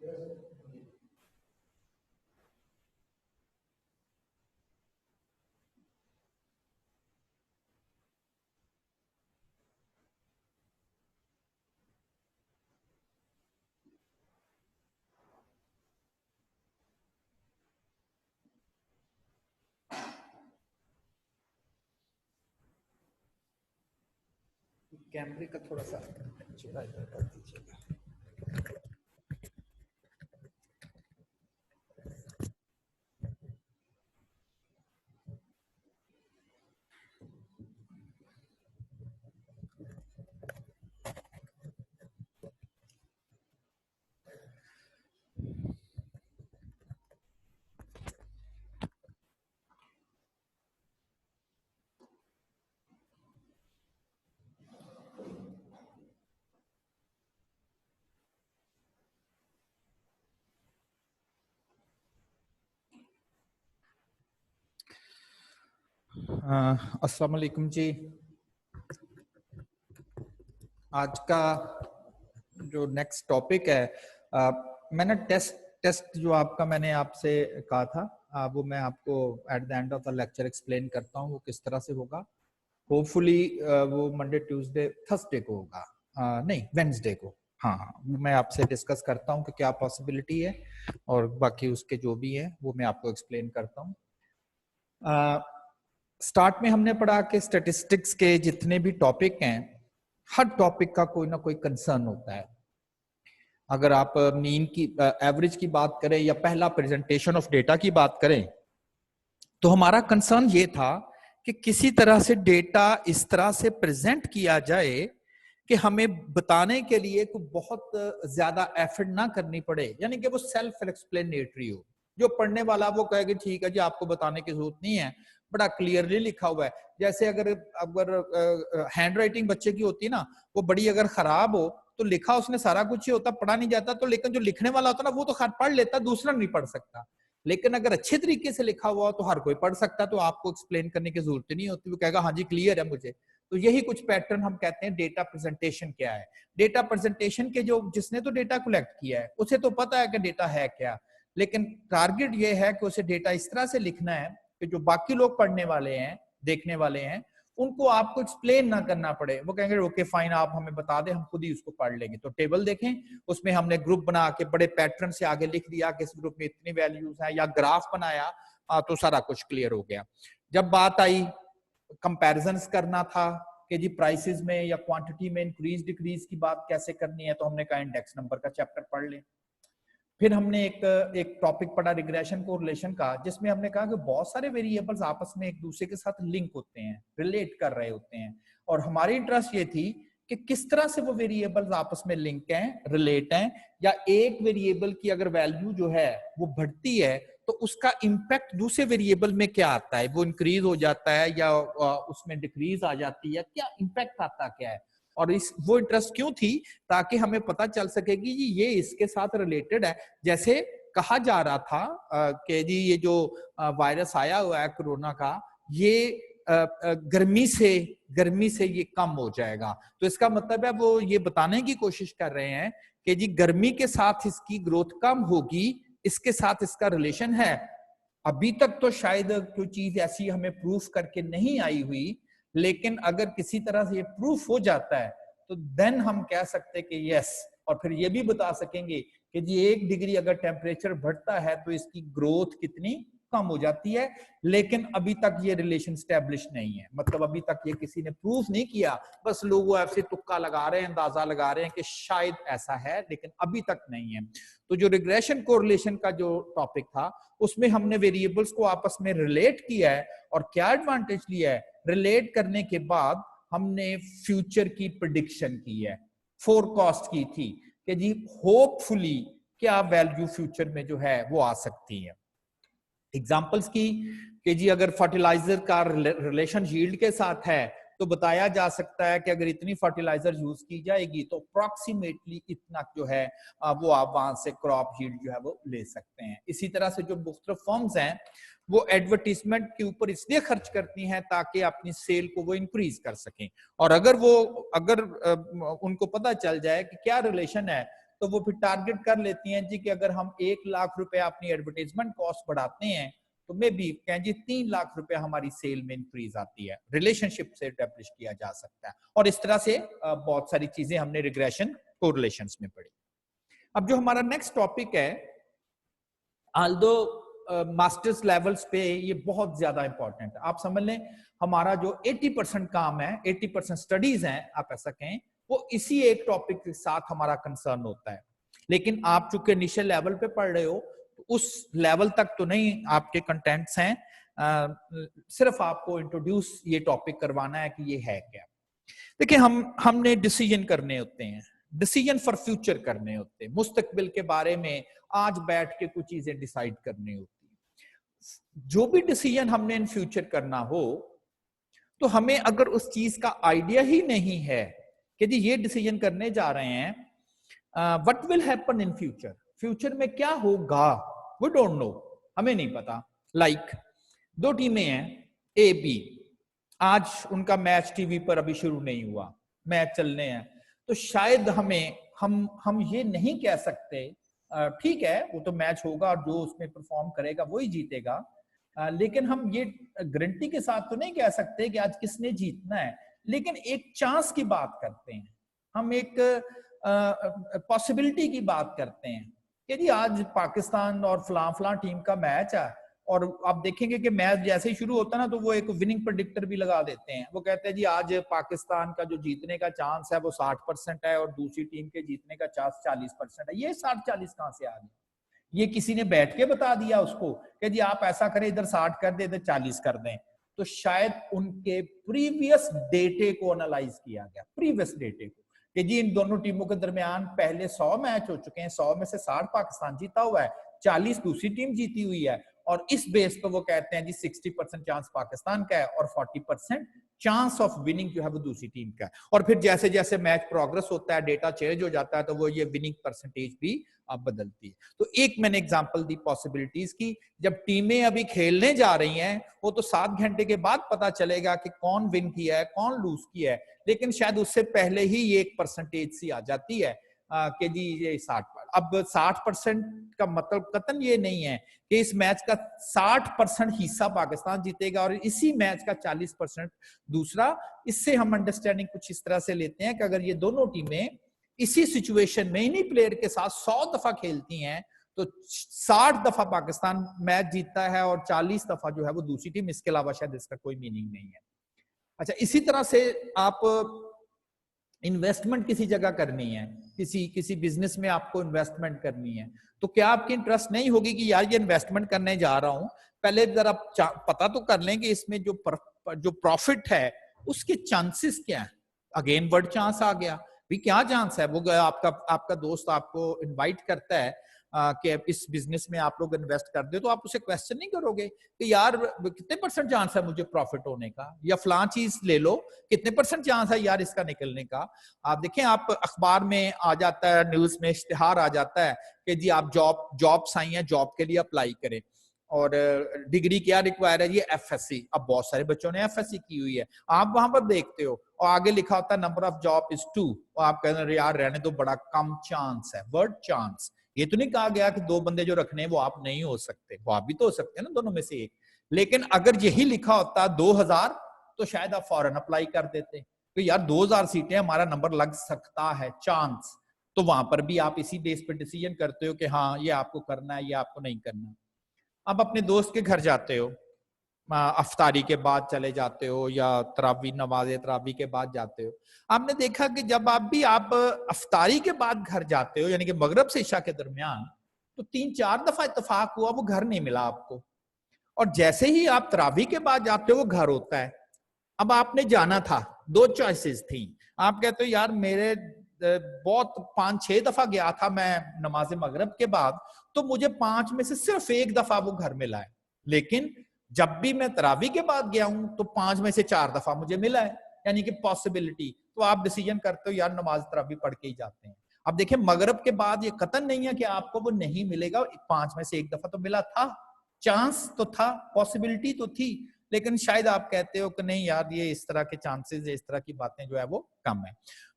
कैमरे का थोड़ा सा चेहरा इधर कर दीजिएगा। अस्सलाम वालेकुम जी। आज का जो नेक्स्ट टॉपिक है, मैंने टेस्ट जो आपका मैंने आपसे कहा था, वो मैं आपको at the end of the lecture explain करता हूँ वो किस तरह से होगा। होपफुली वो मंडे ट्यूसडे थर्सडे को होगा, नहीं वेंसडे को। हाँ, मैं आपसे डिस्कस करता हूँ कि क्या पॉसिबिलिटी है और बाकी उसके जो भी है वो मैं आपको एक्सप्लेन करता हूँ। स्टार्ट में हमने पढ़ा कि स्टैटिस्टिक्स के जितने भी टॉपिक हैं, हर टॉपिक का कोई ना कोई कंसर्न होता है। अगर आप मीन की एवरेज की बात करें या पहला प्रेजेंटेशन ऑफ डेटा की बात करें, तो हमारा कंसर्न ये था कि किसी तरह से डेटा इस तरह से प्रेजेंट किया जाए कि हमें बताने के लिए कोई बहुत ज्यादा एफर्ट ना करनी पड़े, यानी कि वो सेल्फ एक्सप्लेनेटरी हो। जो पढ़ने वाला वो कहेगा ठीक है जी, आपको बताने की जरूरत नहीं है, बड़ा क्लियरली लिखा हुआ है। जैसे अगर हैंड राइटिंग बच्चे की होती है ना, वो बड़ी अगर खराब हो तो लिखा उसने सारा कुछ ही होता, पढ़ा नहीं जाता, तो लेकिन जो लिखने वाला होता ना वो तो खैर पढ़ लेता, दूसरा नहीं पढ़ सकता। लेकिन अगर अच्छे तरीके से लिखा हुआ तो हर कोई पढ़ सकता, तो आपको एक्सप्लेन करने की जरूरत नहीं होती, वो कहेगा हाँ जी क्लियर है मुझे। तो यही कुछ पैटर्न हम कहते हैं डेटा प्रेजेंटेशन क्या है। डेटा प्रेजेंटेशन के जो जिसने तो डेटा कलेक्ट किया है उसे तो पता है कि डेटा है क्या, लेकिन टारगेट ये है कि उसे डेटा इस तरह से लिखना है कि जो बाकी लोग पढ़ने वाले हैं, देखने वाले हैं, उनको आपको एक्सप्लेन ना करना पड़े। वो कहेंगे ओके फाइन, आप हमें बता दें, हम खुद ही उसको पढ़ लेंगे। तो टेबल देखें, उसमें हमने ग्रुप बना के बड़े पैटर्न से आगे लिख दिया कि इस ग्रुप में इतनी वैल्यूज हैं, या ग्राफ बनाया, तो सारा कुछ क्लियर हो गया। जब बात आई कंपैरिजंस करना था कि जी प्राइसेस में या क्वांटिटी में इंक्रीज डिक्रीज की बात कैसे करनी है, तो हमने कहा इंडेक्स नंबर का चैप्टर पढ़ लें। फिर हमने एक टॉपिक पढ़ा रिग्रेशन कोरिलेशन का, जिसमें हमने कहा कि बहुत सारे वेरिएबल्स आपस में एक दूसरे के साथ लिंक होते हैं, रिलेट कर रहे होते हैं, और हमारी इंटरेस्ट ये थी कि किस तरह से वो वेरिएबल्स आपस में लिंक हैं, रिलेट हैं, या एक वेरिएबल की अगर वैल्यू जो है वो बढ़ती है तो उसका इंपैक्ट दूसरे वेरिएबल में क्या आता है, वो इंक्रीज हो जाता है या उसमें डिक्रीज आ जाती है, क्या इंपैक्ट आता क्या है। और इस वो इंटरेस्ट क्यों थी, ताकि हमें पता चल सके कि ये इसके साथ रिलेटेड है। जैसे कहा जा रहा था कि जी ये जो वायरस आया हुआ है कोरोना का, ये गर्मी से ये कम हो जाएगा, तो इसका मतलब है वो ये बताने की कोशिश कर रहे हैं कि जी गर्मी के साथ इसकी ग्रोथ कम होगी, इसके साथ इसका रिलेशन है। अभी तक तो शायद कोई चीज ऐसी हमें प्रूफ करके नहीं आई हुई, लेकिन अगर किसी तरह से ये प्रूफ हो जाता है तो देन हम कह सकते कि यस, और फिर ये भी बता सकेंगे कि जी 1 डिग्री अगर टेम्परेचर बढ़ता है तो इसकी ग्रोथ कितनी कम हो जाती है। लेकिन अभी तक ये रिलेशन स्टैब्लिश नहीं है, मतलब अभी तक ये किसी ने प्रूफ नहीं किया, बस लोग ऐसे तुक्का लगा रहे हैं, अंदाजा लगा रहे हैं कि शायद ऐसा है, लेकिन अभी तक नहीं है। तो जो रिग्रेशन कोरिलेशन का जो टॉपिक था, उसमें हमने वेरिएबल्स को आपस में रिलेट किया है, और क्या एडवांटेज लिया है, रिलेट करने के बाद हमने फ्यूचर की प्रिडिक्शन की है, फोरकास्ट की थी कि जी होपफुली क्या वैल्यू फ्यूचर में जो है वो आ सकती है। एग्जांपल्स की कि जी अगर फर्टिलाइजर का रिलेशन यील्ड के साथ है, तो बताया जा सकता है कि अगर इतनी फर्टिलाइजर यूज की जाएगी तो अप्रोक्सीमेटली इतना जो है वो आप वहां से क्रॉप यील्ड जो है वो ले सकते हैं। इसी तरह से जो मुख्तलिफ फर्म्स हैं वो एडवर्टीजमेंट के ऊपर इसलिए खर्च करती हैं ताकि अपनी सेल को वो इंक्रीज कर सकें, और अगर उनको पता चल जाए कि क्या रिलेशन है तो वो फिर टारगेट कर लेती हैं जी कि अगर हम 1 लाख रुपए अपनी एडवर्टाइजमेंट कॉस्ट बढ़ाते हैं तो मे बी कहें जी 3 लाख रुपए हमारी सेल में इंक्रीज आती है। रिलेशनशिप से एस्टेब्लिश किया जा सकता है और इस तरह से बहुत सारी चीजें हमने रिग्रेशन कोरिलेशंस में पढ़ी। अब जो हमारा नेक्स्ट टॉपिक है, आल्दो मास्टर्स लेवल्स पे ये बहुत ज्यादा इंपॉर्टेंट है। आप समझ लें हमारा जो 80% काम है, 80% स्टडीज हैं आप ऐसा कहें, वो इसी एक टॉपिक के साथ हमारा कंसर्न होता है। लेकिन आप चूंकि इनिशियल लेवल पे पढ़ रहे हो तो उस लेवल तक तो नहीं आपके कंटेंट्स हैं, सिर्फ आपको इंट्रोड्यूस ये टॉपिक करवाना है कि ये है क्या। देखिए हमने डिसीजन करने होते हैं, डिसीजन फॉर फ्यूचर करने होते हैं, मुस्तकबिल के बारे में आज बैठ के कुछ चीजें डिसाइड करनी होती है। जो भी डिसीजन हमने इन फ्यूचर करना हो तो हमें अगर उस चीज का आइडिया ही नहीं है कि जी ये डिसीजन करने जा रहे हैं, what will happen in future, future में क्या होगा, वी डोंट नो, हमें नहीं पता। लाइक दो टीमें हैं ए बी, आज उनका मैच टीवी पर अभी शुरू नहीं हुआ, मैच चलने हैं, तो शायद हम ये नहीं कह सकते ठीक है वो तो मैच होगा और जो उसमें परफॉर्म करेगा वही जीतेगा, लेकिन हम ये गारंटी के साथ तो नहीं कह सकते कि आज किसने जीतना है। लेकिन एक चांस की बात करते हैं, हम एक पॉसिबिलिटी की बात करते हैं कि जी आज पाकिस्तान और फलां टीम का मैच है, और आप देखेंगे कि मैच जैसे ही शुरू होता है ना तो वो एक विनिंग प्रेडिक्टर भी लगा देते हैं। वो कहते हैं जी आज पाकिस्तान का जो जीतने का चांस है वो 60% है और दूसरी टीम के जीतने का चांस 40% है। ये 60-40 कहां से आ गया? ये किसी ने बैठ के बता दिया उसको कि जी आप ऐसा करें, इधर 60 कर दे, इधर 40 कर दें। तो शायद उनके प्रीवियस डेटे को एनालाइज किया गया, प्रीवियस डेटे को, कि जी इन दोनों टीमों के दरमियान पहले 100 मैच हो चुके हैं, 100 में से 60 पाकिस्तान जीता हुआ है, 40 दूसरी टीम जीती हुई है, और इस बेस पर वो कहते हैं जी 60% चांस पाकिस्तान का है और 40% चांस ऑफ विनिंग जो है वो दूसरी टीम का है। और फिर जैसे जैसे मैच प्रोग्रेस होता है, डेटा चेंज हो जाता है, तो वो ये विनिंग परसेंटेज भी अब बदलती है। तो एक मैंने एग्जांपल दी पॉसिबिलिटीज की, जब टीमें अभी खेलने जा रही हैं वो तो 7 घंटे के बाद पता चलेगा कि कौन विन किया है कौन लूज किया है, लेकिन शायद उससे पहले ही ये एक परसेंटेज सी आ जाती है कि जी ये 60 पर। अब 60% का मतलब कतन ये नहीं है कि इस मैच का 60% हिस्सा पाकिस्तान जीतेगा और इसी मैच का 40% दूसरा। इससे हम अंडरस्टैंडिंग कुछ इस तरह से लेते हैं कि अगर ये दोनों टीमें इसी सिचुएशन में इन्हीं प्लेयर के साथ 100 दफा खेलती हैं तो 60 दफा पाकिस्तान मैच जीतता है और 40 दफा जो है वो दूसरी टीम। इसके अलावा शायद इसका कोई मीनिंग नहीं है। अच्छा, इसी तरह से आप इन्वेस्टमेंट किसी जगह करनी है, किसी बिजनेस में आपको इन्वेस्टमेंट करनी है, तो क्या आपकी इंटरेस्ट नहीं होगी कि यार ये इन्वेस्टमेंट करने जा रहा हूं, पहले जरा पता तो कर लें कि इसमें जो प्रॉफिट है उसके चांसेस क्या है। अगेन वर्ड चांस आ गया, भी क्या चांस है? वो आपका दोस्त आपको इनवाइट करता है कि इस बिजनेस में आप लोग इन्वेस्ट कर दे, तो आप उसे क्वेश्चन नहीं करोगे कि यार कितने % चांस है मुझे प्रॉफिट होने का, या फलां चीज ले लो कितने % चांस है यार इसका निकलने का। आप देखें, आप अखबार में आ जाता है, न्यूज में इश्तिहार आ जाता है कि जी आप जॉब्स आई हैं, जॉब के लिए अप्लाई करें, और डिग्री क्या रिक्वायर है, ये FSC। अब बहुत सारे बच्चों ने FSC की हुई है, आप वहां पर देखते हो और आगे लिखा होता है नंबर ऑफ जॉब इज 2, और आप कहते हैं यार रहने तो बड़ा कम चांस है। वर्ड चांस, ये तो नहीं कहा गया कि 2 बंदे जो रखने हैं वो आप नहीं हो सकते, वो आप भी तो हो सकते हैं ना दोनों में से एक। लेकिन अगर यही लिखा होता 2000 तो शायद आप फौरन अप्लाई कर देते तो यार 2000 सीटें हमारा नंबर लग सकता है, चांस। तो वहां पर भी आप इसी बेस पे डिसीजन करते हो कि हाँ ये आपको करना है, ये आपको नहीं करना। अब अपने दोस्त के घर जाते हो, अफ्तारी के बाद चले जाते हो या तरावी नमाज तरावी के बाद जाते हो, आपने देखा कि जब आप अफ्तारी के बाद घर जाते हो, यानी कि मगरब से इशा के दरमियान, तो 3-4 दफा इत्तेफाक हुआ वो घर नहीं मिला आपको, और जैसे ही आप तरावी के बाद जाते हो वो घर होता है। अब आपने जाना था, 2 चॉइसेस थी, आप कहते हो यार मेरे बहुत 5-6 दफा गया था मैं नमाज मगरब के बाद, तो मुझे 5 में से सिर्फ 1 दफा वो घर मिला है, लेकिन जब भी मैं तरावी के बाद गया हूं तो 5 में से 4 दफा मुझे मिला है, यानी कि पॉसिबिलिटी। तो आप डिसीजन करते हो यार नमाज तरावी पढ़ के ही जाते हैं। अब देखिए मगरब के बाद ये कतन नहीं है कि आपको वो नहीं मिलेगा, 5 में से 1 दफा तो मिला था, चांस तो था, पॉसिबिलिटी तो थी, लेकिन शायद आप कहते हो कि नहीं यार ये इस तरह के चांसेस, इस तरह की बातें जो है वो कम है।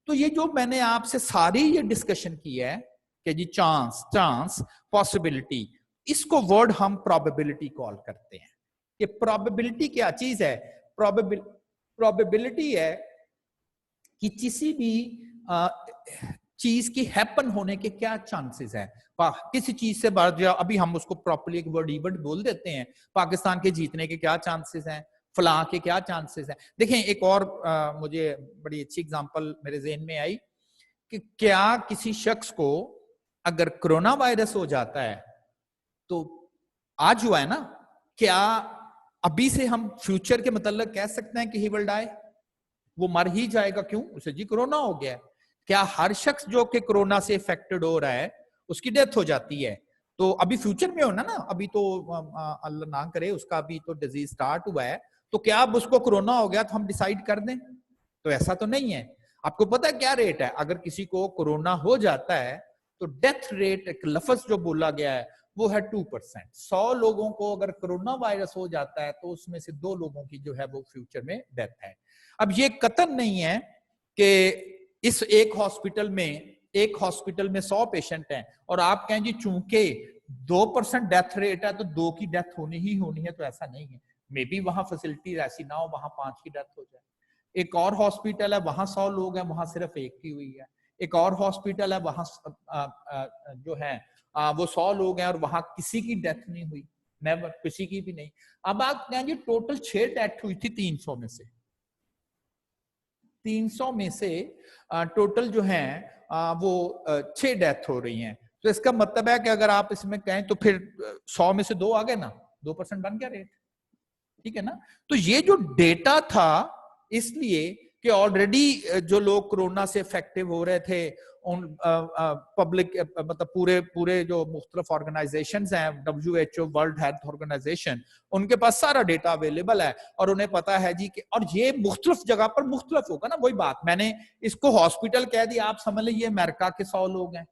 तो ये जो मैंने आपसे सारी ये डिस्कशन की है, कि जी चांस, चांस, पॉसिबिलिटी, इसको वर्ड हम प्रोबेबिलिटी कॉल करते हैं। कि प्रोबेबिलिटी क्या चीज है? प्रोबेबिलिटी है कि किसी भी चीज की हैपन होने के क्या चांसेस है। किसी चीज से बाहर जो अभी हम उसको प्रॉपर्ली एक वर्ड इवेंट बोल देते हैं, पाकिस्तान के जीतने के क्या चांसेस हैं, फलां के क्या चांसेस हैं। देखें एक और मुझे बड़ी अच्छी एग्जांपल मेरे ज़हन में आई कि क्या किसी शख्स को अगर कोरोना वायरस हो जाता है तो आज हुआ है ना, क्या अभी से हम फ्यूचर के मतलब कह सकते हैं कि ही विल डाई, वो मर ही जाएगा? क्यों? उसे जी कोरोना हो गया है। क्या हर शख्स जो कि कोरोना से इफेक्टेड हो रहा है उसकी डेथ हो जाती है? तो अभी फ्यूचर में होना ना, अभी तो अल्लाह ना करे उसका अभी तो डिजीज स्टार्ट हुआ है, तो क्या अब उसको कोरोना हो गया तो हम डिसाइड कर दें? तो ऐसा तो नहीं है। आपको पता है क्या रेट है? अगर किसी को कोरोना हो जाता है तो डेथ रेट, एक लफ्ज जो बोला गया है वो है 2%। 100 लोगों को अगर कोरोना वायरस हो जाता है तो उसमें से 2 लोगों की जो है वो फ्यूचर में डेथ है। अब ये कतन नहीं है कि इस एक हॉस्पिटल में 100 पेशेंट हैं और आप कहें जी चूंकि 2% डेथ रेट है तो 2 की डेथ होनी ही होनी है, तो ऐसा नहीं है। मे बी वहां फैसिलिटी ऐसी ना हो, वहां 5 की डेथ हो जाए। एक और हॉस्पिटल है वहां 100 लोग हैं, वहां सिर्फ 1 की हुई है। एक और हॉस्पिटल है वहां जो है वो 100 लोग हैं और वहां किसी की डेथ नहीं हुई, नेवर, किसी की भी नहीं। अब आप कहें जी टोटल 6 डेथ हुई थी 300 में से, 300 में से टोटल जो है वो 6 डेथ हो रही हैं। तो इसका मतलब है कि अगर आप इसमें कहें तो फिर 100 में से 2 आ गए ना, 2% बन गया रेट, ठीक है ना। तो ये जो डेटा था, इसलिए कि ऑलरेडी जो लोग कोरोना से इफेक्टिव हो रहे थे उन पब्लिक मतलब पूरे जो मुख्तलिफ ऑर्गेनाइजेशंस हैं, WHO, वर्ल्ड हेल्थ ऑर्गेनाइजेशन, उनके पास सारा डेटा अवेलेबल है और उन्हें पता है जी कि, और ये मुख्तलिफ जगह पर मुख्तलिफ होगा ना। वही बात, मैंने इसको हॉस्पिटल कह दिया, आप समझ लीजिए अमेरिका के 100 लोग हैं,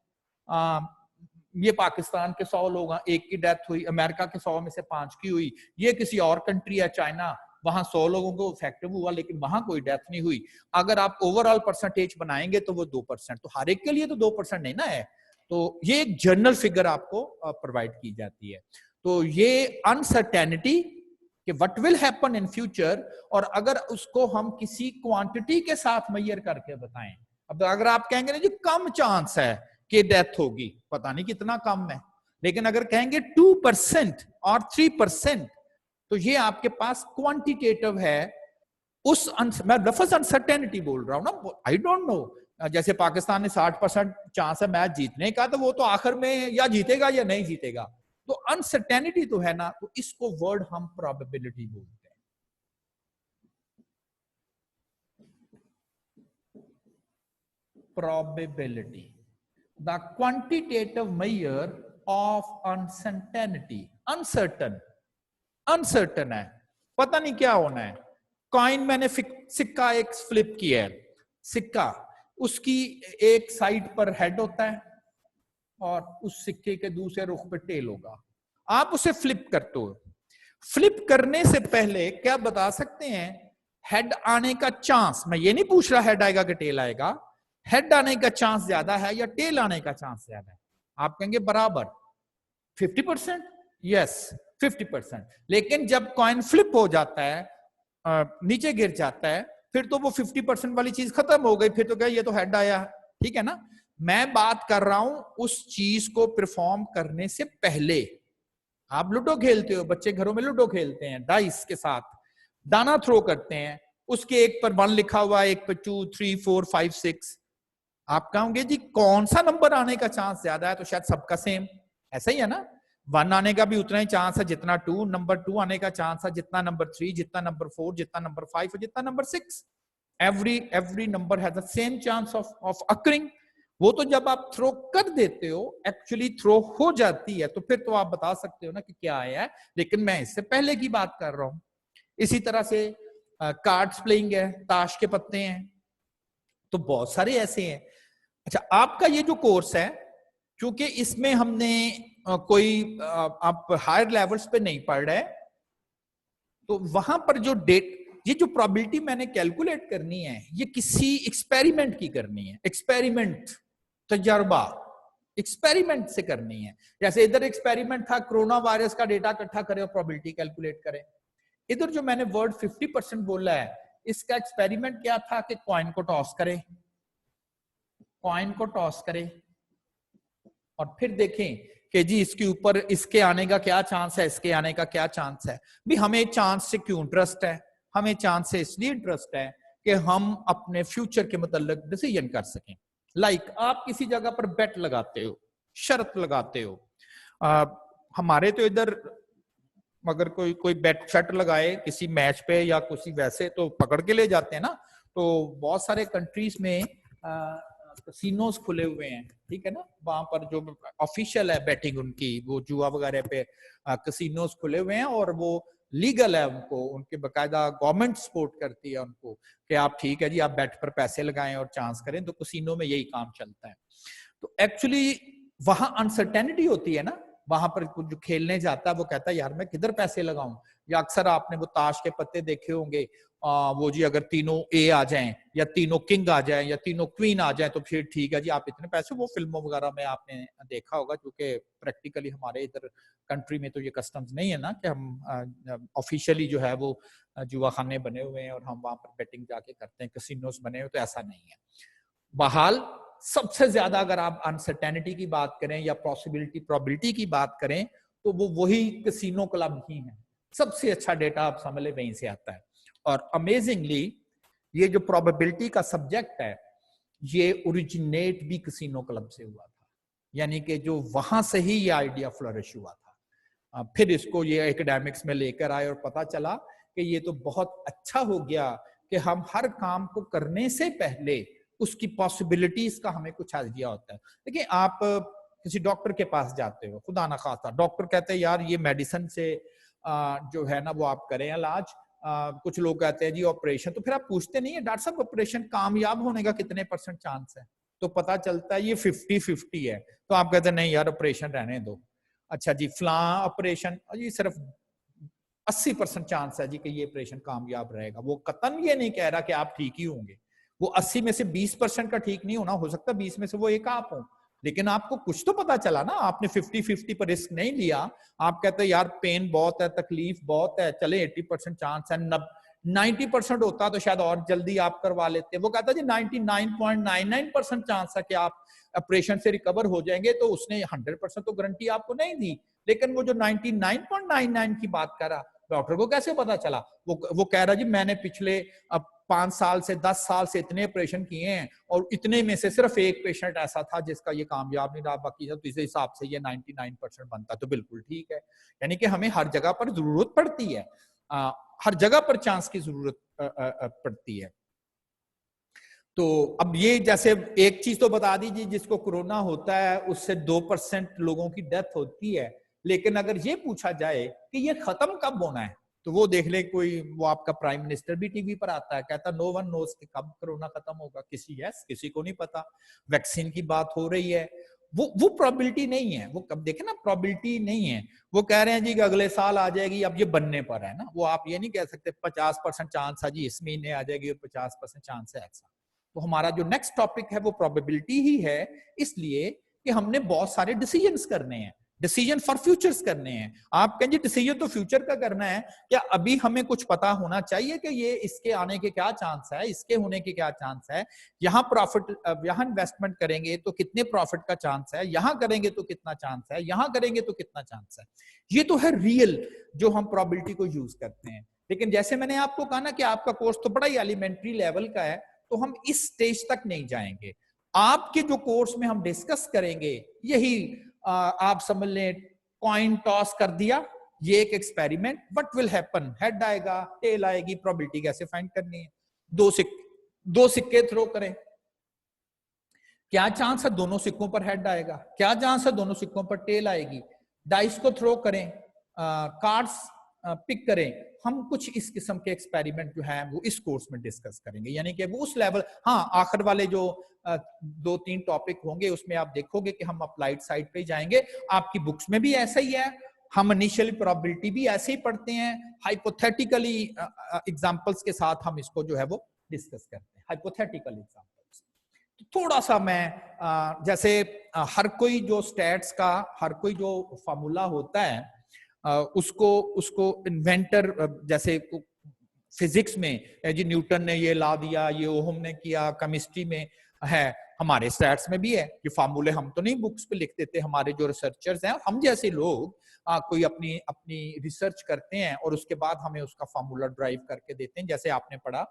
ये पाकिस्तान के 100 लोग हैं, 1 की डेथ हुई, अमेरिका के 100 में से 5 की हुई, ये किसी और कंट्री है चाइना, वहां 100 लोगों को इफेक्टिव हुआ लेकिन वहां कोई डेथ नहीं हुई। अगर आप ओवरऑल परसेंटेज बनाएंगे तो वो 2%, तो हर एक के लिए तो 2% नहीं ना है। तो ये एक जनरल फिगर आपको प्रोवाइड की जाती है। तो ये अनसर्टेनिटी कि what will happen in future, और अगर उसको हम किसी क्वांटिटी के साथ मेजर करके बताएं, अब अगर आप कहेंगे ना जी कम चांस है कि डेथ होगी, पता नहीं कितना कम है, लेकिन अगर कहेंगे 2% और 3%, तो ये आपके पास क्वांटिटेटिव है। मैं लफ्ज अनसर्टेनिटी बोल रहा हूं ना, आई डोंट नो। जैसे पाकिस्तान ने 60% चांस है मैच जीतने का, तो वो तो आखिर में या जीतेगा या नहीं जीतेगा, तो अनसर्टेनिटी तो है ना, तो इसको वर्ड हम प्रोबेबिलिटी बोलते हैं। Probability, the quantitative measure of uncertainty. Uncertain है, पता नहीं क्या होना है। कॉइन, मैंने सिक्का एक फ्लिप किया है, सिक्का, उसकी एक साइड पर हेड होता है और उस सिक्के के दूसरे रुख पे टेल होगा। आप उसे फ्लिप करते हो, फ्लिप करने से पहले क्या बता सकते हैं हेड आने का चांस? मैं ये नहीं पूछ रहा हेड आएगा कि टेल आएगा, हेड आने का चांस ज्यादा है या टेल आने का चांस ज्यादा है? आप कहेंगे बराबर, 50%, यस 50%। लेकिन जब कॉइन फ्लिप हो जाता है, नीचे गिर जाता है, फिर तो वो 50% वाली चीज खत्म हो गई, फिर तो क्या ये तो हेड आया, ठीक है ना। मैं बात कर रहा हूं उस चीज को परफॉर्म करने से पहले। आप लूडो खेलते हो, बच्चे घरों में लूडो खेलते हैं, डाइस के साथ दाना थ्रो करते हैं, उसके एक पर 1 लिखा हुआ है, एक पर 2, 3, 4, 5, 6। आप कहोगे जी कौन सा नंबर आने का चांस ज्यादा है? तो शायद सबका सेम, ऐसा ही है ना। 1 आने का भी उतना ही चांस है जितना 2, नंबर 2 आने का चांस है जितना नंबर 3, जितना नंबर 4, जितना नंबर 5 और जितना number 6। Every number has the same chance of occurring. वो तो जब आप थ्रो कर देते हो, एक्चुअली थ्रो हो जाती है, तो फिर तो आप बता सकते हो ना कि क्या आया है, लेकिन मैं इससे पहले की बात कर रहा हूं। इसी तरह से कार्ड्स प्लेइंग है, ताश के पत्ते हैं, तो बहुत सारे ऐसे हैं। अच्छा, आपका ये जो कोर्स है, क्योंकि इसमें हमने कोई आप हायर लेवल्स पे नहीं पढ़ रहे, तो वहां पर जो ये जो प्रोबेबिलिटी मैंने कैलकुलेट करनी है, ये किसी एक्सपेरिमेंट की करनी है, एक्सपेरिमेंट, तजर्बा। एक्सपेरिमेंट से करनी है। जैसे इधर एक्सपेरिमेंट था, कोरोना वायरस का डेटा इकट्ठा करें और प्रोबेबिलिटी कैलकुलेट करें। इधर जो मैंने वर्ड 50% बोला है, इसका एक्सपेरिमेंट क्या था कि कॉइन को टॉस करें, कॉइन को टॉस करें और फिर देखें कि जी इसके ऊपर इसके आने का क्या चांस है, इसके आने का क्या चांस है। भी हमें चांस से क्यों इंटरेस्ट है? हमें चांस से इसलिए इंटरेस्ट है कि हम अपने फ्यूचर के मतलब डिसीजन कर सकें। लाइक आप किसी जगह पर बेट लगाते हो, शर्त लगाते हो। हमारे तो इधर अगर कोई बेट शर्ट लगाए किसी मैच पे या किसी वैसे, तो पकड़ के ले जाते हैं ना। तो बहुत सारे कंट्रीज में कसिनोज खुले हुए हैं, ठीक है ना, वहां पर जो ऑफिशियल है बैटिंग उनकी, वो जुआ वगैरह पे कसिनोज खुले हुए हैं और वो लीगल है, उनको उनके बकायदा गवर्नमेंट सपोर्ट करती है उनको कि आप ठीक है जी आप बेट पर पैसे लगाएं और चांस करें। तो कसिनो में यही काम चलता है। तो एक्चुअली वहां अनसर्टेनिटी होती है ना, वहां पर जो खेलने जाता है वो कहता है यार मैं किधर पैसे लगाऊं। या अक्सर आपने वो ताश के पत्ते देखे होंगे, वो जी अगर तीनों ए आ जाएं या तीनों किंग आ जाएं या तीनों क्वीन आ जाएं तो फिर ठीक है जी आप इतने पैसे। वो फिल्मों वगैरह में आपने देखा होगा, क्योंकि प्रैक्टिकली हमारे इधर कंट्री में तो ये कस्टम्स नहीं है ना कि हम ऑफिशियली जो है वो जुआ खाने बने हुए हैं और हम वहां पर बेटिंग जाके करते हैं, कैसीनोस बने हुए, तो ऐसा नहीं है। बहाल सबसे ज्यादा अगर आप अनसर्टेनिटी की बात करें या पॉसिबिलिटी प्रोबेबिलिटी की बात करें तो वो वही कैसीनो क्लब ही है। सबसे अच्छा डेटा आप समझ ले वहीं से आता है। और अमेजिंगली ये जो प्रोबेबिलिटी का सब्जेक्ट है ये ओरिजिनेट भी कैसीनो क्लब से हुआ था, यानी कि जो वहां से ही ये आइडिया फ्लरिश हुआ था। फिर इसको ये एकेडमिक्स में लेकर आए और पता चला कि ये तो बहुत अच्छा हो गया कि हम हर काम को करने से पहले उसकी पॉसिबिलिटीज का हमें कुछ आइडिया होता है। देखिए आप किसी डॉक्टर के पास जाते हो, खुदा ना खास्ता डॉक्टर कहते हैं यार ये मेडिसिन से जो है ना वो आप करें इलाज। कुछ लोग कहते हैं जी ऑपरेशन, तो फिर आप पूछते नहीं है डॉक्टर साहब ऑपरेशन कामयाब होने का कितने % चांस है? तो पता चलता है ये 50-50 है। तो आप कहते हैं नहीं यार ऑपरेशन रहने दो। अच्छा जी फला ऑपरेशन, जी सिर्फ 80% चांस है जी कि ये ऑपरेशन कामयाब रहेगा। वो कतन ये नहीं कह रहा कि आप ठीक ही होंगे। वो 80 में से 20% का ठीक नहीं होना, हो सकता है 20 में से वो एक आप हो, लेकिन आपको कुछ तो पता चला ना। आपने 50-50 पर रिस्क नहीं लिया। आप कहते हैं यार पेन बहुत है, तकलीफ बहुत है, चले 80% चांस है, 90% होता तो शायद और जल्दी आप करवा लेते। वो कहता जी 99.99% चांस है कि आप ऑपरेशन से रिकवर हो जाएंगे। तो उसने 100% तो गारंटी आपको नहीं दी, लेकिन वो जो 99.99 की बात कर रहा, डॉक्टर को कैसे पता चला? वो कह रहा जी मैंने पिछले 5 साल से 10 साल से इतने ऑपरेशन किए हैं और इतने में से सिर्फ एक पेशेंट ऐसा था जिसका ये कामयाब नहीं रहा, बाकी तो इस हिसाब से ये 99% बनता। तो बिल्कुल ठीक है। यानी कि हमें हर जगह पर जरूरत पड़ती है, हर जगह पर चांस की जरूरत पड़ती है। तो अब ये जैसे एक चीज तो बता दीजिए, जिसको कोरोना होता है उससे 2% लोगों की डेथ होती है, लेकिन अगर ये पूछा जाए कि ये खत्म कब होना है तो वो देख ले कोई, वो आपका प्राइम मिनिस्टर भी टीवी पर आता है, कहता नो वन नोस कि कब कोरोना खत्म होगा। किसी को नहीं पता। वैक्सीन की बात हो रही है, वो प्रोबेबिलिटी नहीं है। वो कब देखे ना, प्रोबेबिलिटी नहीं है। वो कह रहे हैं जी कि अगले साल आ जाएगी, अब ये बनने पर है ना। वो आप ये नहीं कह सकते 50% चांस है जी इस महीने आ जाएगी और 50% चांस है ऐसा। तो हमारा जो नेक्स्ट टॉपिक है वो प्रोबेबिलिटी ही है, इसलिए कि हमने बहुत सारे डिसीजंस करने हैं, डिसीजन फॉर फ्यूचर्स करने हैं। आप कहेंगे डिसीजन तो फ्यूचर का करना है, क्या अभी हमें कुछ पता होना चाहिए कि ये इसके आने के क्या चांस है, इसके होने के क्या चांस है, यहाँ प्रॉफिट, यहाँ इन्वेस्टमेंट करेंगे तो कितने प्रॉफिट का चांस है, यहाँ करेंगे तो कितना चांस है, यहाँ करेंगे तो कितना चांस है। ये तो है रियल जो हम प्रोबेबिलिटी को यूज करते हैं। लेकिन जैसे मैंने आपको कहा ना कि आपका कोर्स तो बड़ा ही एलिमेंट्री लेवल का है, तो हम इस स्टेज तक नहीं जाएंगे। आपके जो कोर्स में हम डिस्कस करेंगे यही आप समझ लें कॉइन टॉस कर दिया, ये एक experiment. What will happen, head आएगा टेल आएगी, प्रोबेबिलिटी कैसे फाइंड करनी है। दो सिक्के थ्रो करें, क्या चांस है दोनों सिक्कों पर हेड आएगा, क्या चांस है दोनों सिक्कों पर टेल आएगी। डाइस को थ्रो करें, कार्ड्स पिक करें। हम कुछ इस किस्म के एक्सपेरिमेंट जो है वो इस कोर्स में डिस्कस करेंगे, यानी कि वो उस लेवल। हाँ, आखिर वाले जो 2-3 टॉपिक होंगे उसमें आप देखोगे कि हम अप्लाइड साइड पे जाएंगे। आपकी बुक्स में भी ऐसा ही है, हम इनिशियली प्रोबेबिलिटी भी ऐसे ही पढ़ते हैं, हाइपोथेटिकली एग्जांपल्स के साथ हम इसको जो है वो डिस्कस करते हैं, हाइपोथेटिकल एग्जांपल्स। थोड़ा सा मैं जैसे हर कोई जो स्टैट्स का हर कोई जो फार्मूला होता है उसको उसको इन्वेंटर जैसे फिजिक्स में जी न्यूटन ने ये ला दिया, ये ओहम ने किया, केमिस्ट्री में है, हमारे स्टैट्स में भी है। ये फार्मूले हम तो नहीं बुक्स पे लिख देते, हमारे जो रिसर्चर्स हैं हम जैसे लोग कोई अपनी अपनी रिसर्च करते हैं और उसके बाद हमें उसका फार्मूला ड्राइव करके देते हैं। जैसे आपने पढ़ा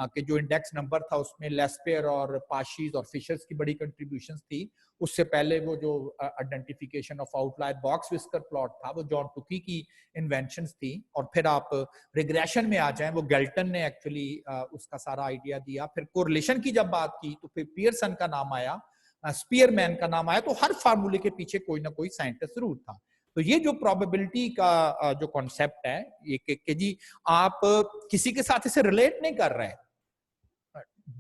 कि जो इंडेक्स नंबर था उसमें लेस्पेयर और पाशीज और फिशर्स की बड़ी कंट्रीब्यूशंस थी। उससे पहले वो जो identification of outlier box whisker plot था वो जॉन टुकी की इन्वेंशंस थी। और फिर आप रिग्रेशन में आ जाएं, वो गेल्टन ने एक्चुअली उसका सारा आइडिया दिया। फिर कोरिलेशन की जब बात की तो फिर पियरसन का नाम आया, स्पीयरमैन का नाम आया। तो हर फार्मूले के पीछे कोई ना कोई साइंटिस्ट जरूर था। तो ये जो प्रोबेबिलिटी का जो कॉन्सेप्ट है ये कि जी आप किसी के साथ इसे रिलेट नहीं कर रहे,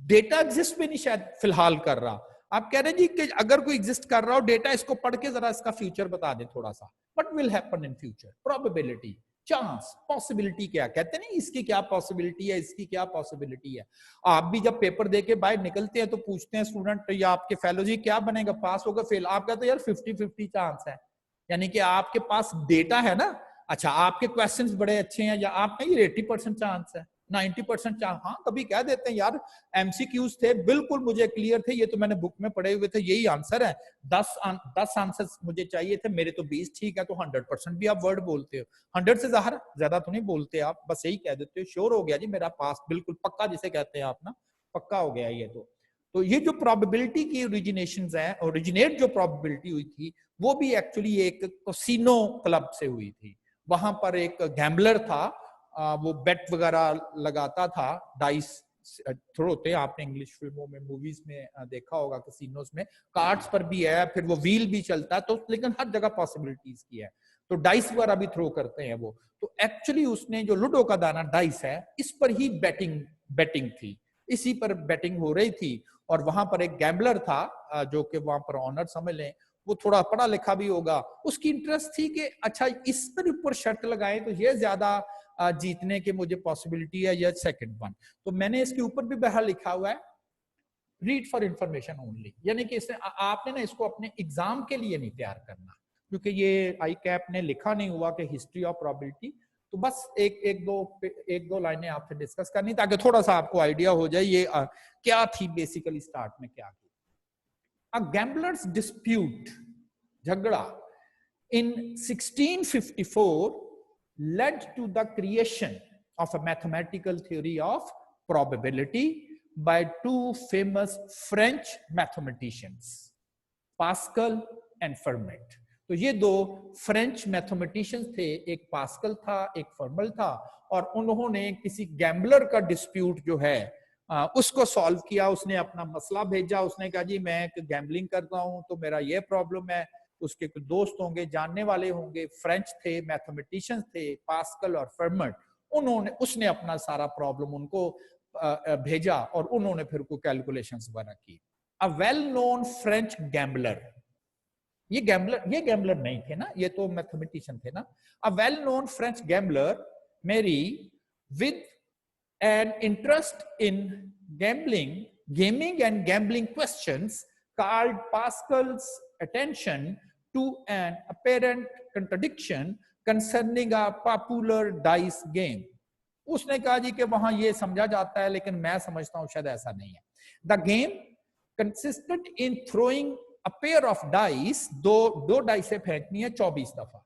डेटा एग्जिस्ट भी नहीं शायद फिलहाल कर रहा, आप कह रहे हैं जी कि अगर कोई एग्जिस्ट कर रहा हो डेटा, इसको पढ़ के जरा इसका फ्यूचर बता दें थोड़ा सा, what will happen in future, probability, chance, possibility क्या कहते हैं नहीं, इसकी क्या पॉसिबिलिटी है, इसकी क्या पॉसिबिलिटी है। आप भी जब पेपर देके बाहर निकलते हैं तो पूछते हैं स्टूडेंट या आपके फेलो जी क्या बनेगा, पास होगा फेल, आप कहते हैं यार 50-50 चांस है। यानी कि आपके पास डेटा है ना, अच्छा आपके क्वेश्चंस बड़े अच्छे हैं या आप नहीं 80% चांस है, 90% चांस। हाँ कभी कह देते हैं यार एमसीक्यूज थे बिल्कुल मुझे क्लियर थे, ये तो मैंने बुक में पढ़े हुए थे, यही आंसर है, 10 आंसर मुझे चाहिए थे, मेरे तो 20 ठीक है। तो 100% भी आप वर्ड बोलते हो, 100 से ज्यादा तो नहीं बोलते आप, बस यही कह देते हो श्योर हो गया जी मेरा पास, बिल्कुल पक्का जिसे कहते हैं आप ना, पक्का हो गया ये। तो ये जो प्रोबेबिलिटी की ओरिजिनेशंस है, ओरिजिनेट जो प्रोबेबिलिटी हुई थी वो भी एक्चुअली एक कैसीनो क्लब से हुई थी। वहां पर एक गैम्बलर था, वो बेट वगैरह लगाता था, डाइस थ्रो होते हैं, आपने इंग्लिश फिल्मों में मूवीज में देखा होगा, कैसीनोस में कार्ड्स पर भी है, फिर वो व्हील भी चलता है, तो लेकिन हर जगह पॉसिबिलिटीज की है, तो डाइस वगैरह भी थ्रो करते हैं वो। तो एक्चुअली उसने जो लूडो का दाना डाइस है इस पर ही बेटिंग थी, इसी पर बेटिंग हो रही थी। और वहां पर एक गैम्बलर था जो कि वहां पर ऑनर समझ लें, वो थोड़ा पढ़ा लिखा भी होगा, उसकी इंटरेस्ट थी कि अच्छा इस पर ऊपर शर्त लगाएं तो ये ज्यादा जीतने के मुझे पॉसिबिलिटी है या सेकंड वन। तो मैंने इसके ऊपर भी बहर लिखा हुआ है रीड फॉर इंफॉर्मेशन ओनली, यानी कि इसने आपने ना इसको अपने एग्जाम के लिए नहीं तैयार करना, क्योंकि ये आई कैप ने लिखा नहीं हुआ कि हिस्ट्री ऑफ प्रोबेबिलिटी। तो बस एक दो लाइनें आपसे डिस्कस करनी ताकि थोड़ा सा आपको आइडिया हो जाए ये क्या थी बेसिकली, स्टार्ट में क्या की। A gambler's dispute, झगड़ा, in 1654 led to the creation of a mathematical theory of probability by two famous French mathematicians, Pascal and Fermat. तो ये दो फ्रेंच मैथमेटिशियंस थे, एक पास्कल था एक फर्मल था, और उन्होंने किसी गैम्बलर का डिस्प्यूट जो है उसको सॉल्व किया। उसने अपना मसला भेजा, उसने कहा जी मैं गैम्बलिंग करता हूं तो मेरा ये प्रॉब्लम है, उसके कुछ दोस्त होंगे, जानने वाले होंगे, फ्रेंच थे, मैथमेटिशियंस थे, पास्कल और फर्मट, उसने अपना सारा प्रॉब्लम उनको भेजा और उन्होंने फिर कोई कैलकुलेशंस वगैरह की। A well known French gambler, ये गैम्बलर नहीं थे ना, ये तो मैथमेटिशियन थे ना। A well known French gambler मेरी with an interest in gaming and gambling questions called Pascal's attention to an apparent contradiction concerning a popular dice game. उसने कहा जी कि वहां ये समझा जाता है लेकिन मैं समझता हूं शायद ऐसा नहीं है। The game consisted in throwing a pair of dice, दो डाइस फेंकनी है 24 दफा।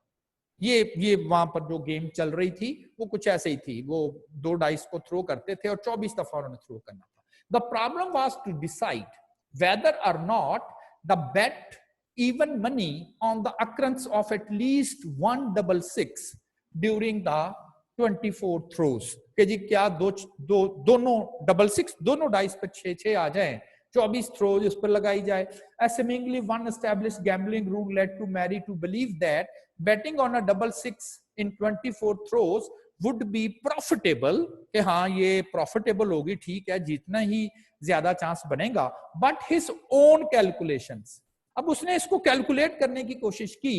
ये वहां पर जो गेम चल रही थी वो कुछ ऐसे ही थी, वो दो डाइस को थ्रो करते थे और 24 दफा उन्होंने थ्रो करना था। The problem was to decide whether or not the bet even money on the occurrence of at least 166 during the 24 throws, कि जी क्या दोनों 66 दोनों डाइस पर 6-6 आ जाए, 24 थ्रोज उस पर लगाई जाए। Assumingly one established gambling rule led to Mary to believe that betting on a 66 in 24 throws would be profitable, कि हाँ ये प्रॉफिटेबल होगी, ठीक है जीतना ही ज्यादा चांस बनेगा। बट हिज ओन कैलकुलेशंस, अब उसने इसको कैलकुलेट करने की कोशिश की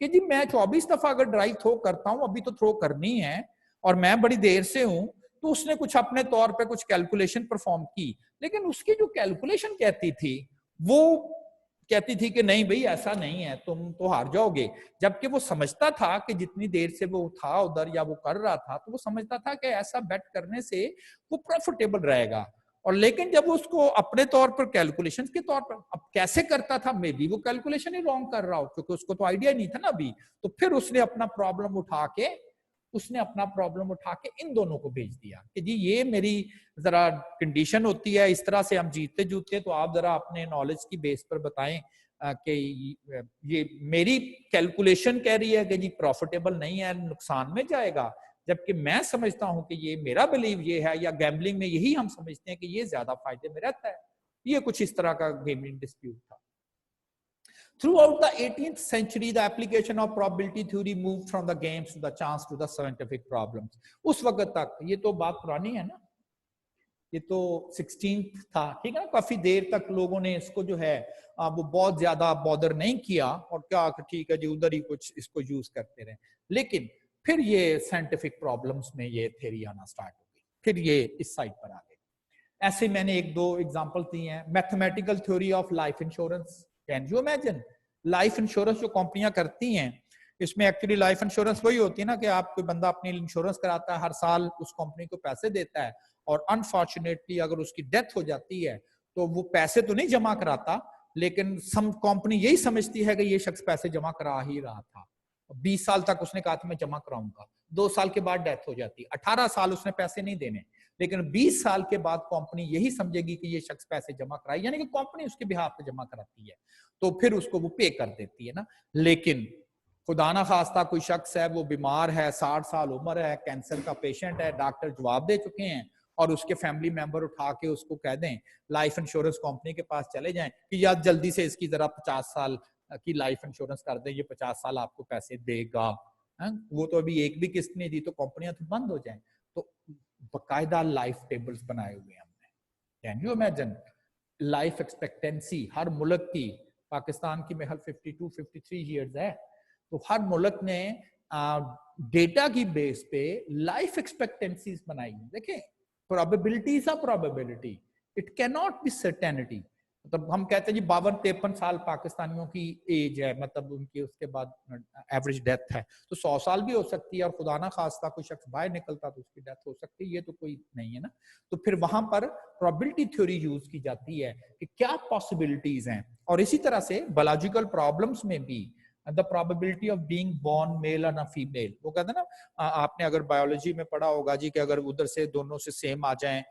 कि जी मैं 24 दफा अगर ड्राइव थ्रो करता हूं, अभी तो थ्रो करनी है और मैं बड़ी देर से हूं, तो उसने कुछ अपने तौर पे कुछ कैलकुलेशन परफॉर्म की, लेकिन उसकी जो कैलकुलेशन कहती थी वो कहती थी कि नहीं भाई ऐसा नहीं है, तुम तो हार जाओगे। जबकि वो समझता था कि जितनी देर से वो था उधर या वो कर रहा था, तो वो समझता था कि ऐसा बेट करने से वो प्रॉफिटेबल रहेगा। और लेकिन जब उसको अपने तौर पर कैलकुलेशन के तौर पर अब कैसे करता था, मे बी वो कैलकुलेशन ही रॉन्ग कर रहा हो, क्योंकि उसको तो आइडिया नहीं था ना अभी। तो फिर उसने अपना प्रॉब्लम उठा के इन दोनों को भेज दिया कि जी ये मेरी जरा कंडीशन होती है, इस तरह से हम जीतते जूते, तो आप जरा अपने नॉलेज की बेस पर बताएं कि ये मेरी कैलकुलेशन कह रही है कि जी प्रॉफिटेबल नहीं है, नुकसान में जाएगा, जबकि मैं समझता हूं कि ये मेरा बिलीव ये है, या गैम्बलिंग में यही हम समझते हैं कि ये ज्यादा फायदे में रहता है। ये कुछ इस तरह का गेमिंग डिस्प्यूट था। Throughout the 18th century, the application of probability theory moved from the games to the chance to the scientific problems. उस वक्त तक, ये तो बात पुरानी है ना, ये तो 16th था, ठीक है ना, काफी देर तक लोगों ने इसको जो है वो बहुत ज्यादा बॉदर नहीं किया, और क्या ठीक है जी उधर ही कुछ इसको यूज करते रहे। लेकिन फिर ये साइंटिफिक प्रॉब्लम्स में ये थ्योरी आना स्टार्ट हो गई, फिर ये इस साइड पर आ गई। ऐसे मैंने एक दो एग्जांपल दी हैं। Mathematical theory of life insurance, can you imagine? Life insurance जो कंपनियां करती हैं, इसमें एक्चुअली लाइफ इंश्योरेंस वही होती है ना कि आप, कोई बंदा अपनी इंश्योरेंस कराता है, हर साल उस कंपनी को पैसे देता है, और अनफॉर्चुनेटली अगर उसकी डेथ हो जाती है तो वो पैसे तो नहीं जमा कराता, लेकिन सम कंपनी यही समझती है कि ये शख्स पैसे जमा करा ही रहा था। 20 साल तक उसने कहा था मैं जमा कराऊंगा, 2 साल के बाद डेथ हो जाती, 18 साल उसने पैसे नहीं देने, लेकिन 20 साल के बाद कंपनी यही समझेगी कि ये शख्स पैसे जमा कराए, यानी कि कंपनी उसके बिहाफ पे जमा कराती है, तो फिर उसको वो पे कर देती है ना। लेकिन खुदा ना खास्ता कोई शख्स है, वो बीमार है, 60 साल उम्र है, कैंसर का पेशेंट है, डॉक्टर जवाब दे चुके हैं, और उसके फैमिली मेंबर उठा के उसको कह दें, लाइफ इंश्योरेंस कंपनी के पास चले जाएं कि यार जल्दी से इसकी जरा 50 साल की लाइफ इंश्योरेंस कर दें, ये 50 साल आपको पैसे देगा। वो तो अभी एक भी किस्त नहीं दी, तो कंपनियां तो बंद हो जाएं। तो बकायदा लाइफ टेबल्स बनाए हुए हैं हमने। Can you imagine? Life expectancy हर मुल्क की, पाकिस्तान की महल 52-53 ईयर्स है, तो हर मुल्क ने डेटा की बेस पे लाइफ एक्सपेक्टेंसीज बनाई। देखें, probabilities of probability, it can not be certainty. मतलब हम कहते हैं जी 52-53 साल पाकिस्तानियों की एज है, मतलब उनकी उसके बाद एवरेज डेथ है, तो 100 साल भी हो सकती है, और खुदा ना खास्ता कोई शख्स बाहर निकलता तो उसकी डेथ हो सकती है, ये तो कोई नहीं है ना। तो फिर वहां पर प्रोबेबिलिटी थ्योरी यूज की जाती है कि क्या पॉसिबिलिटीज हैं। और इसी तरह से बायोलॉजिकल प्रॉब्लम्स में भी the probability of being born male और फीमेल, वो कहते हैं ना, आपने अगर बायोलॉजी में पढ़ा होगा जी कि अगर उधर से दोनों से सेम आ जाएं,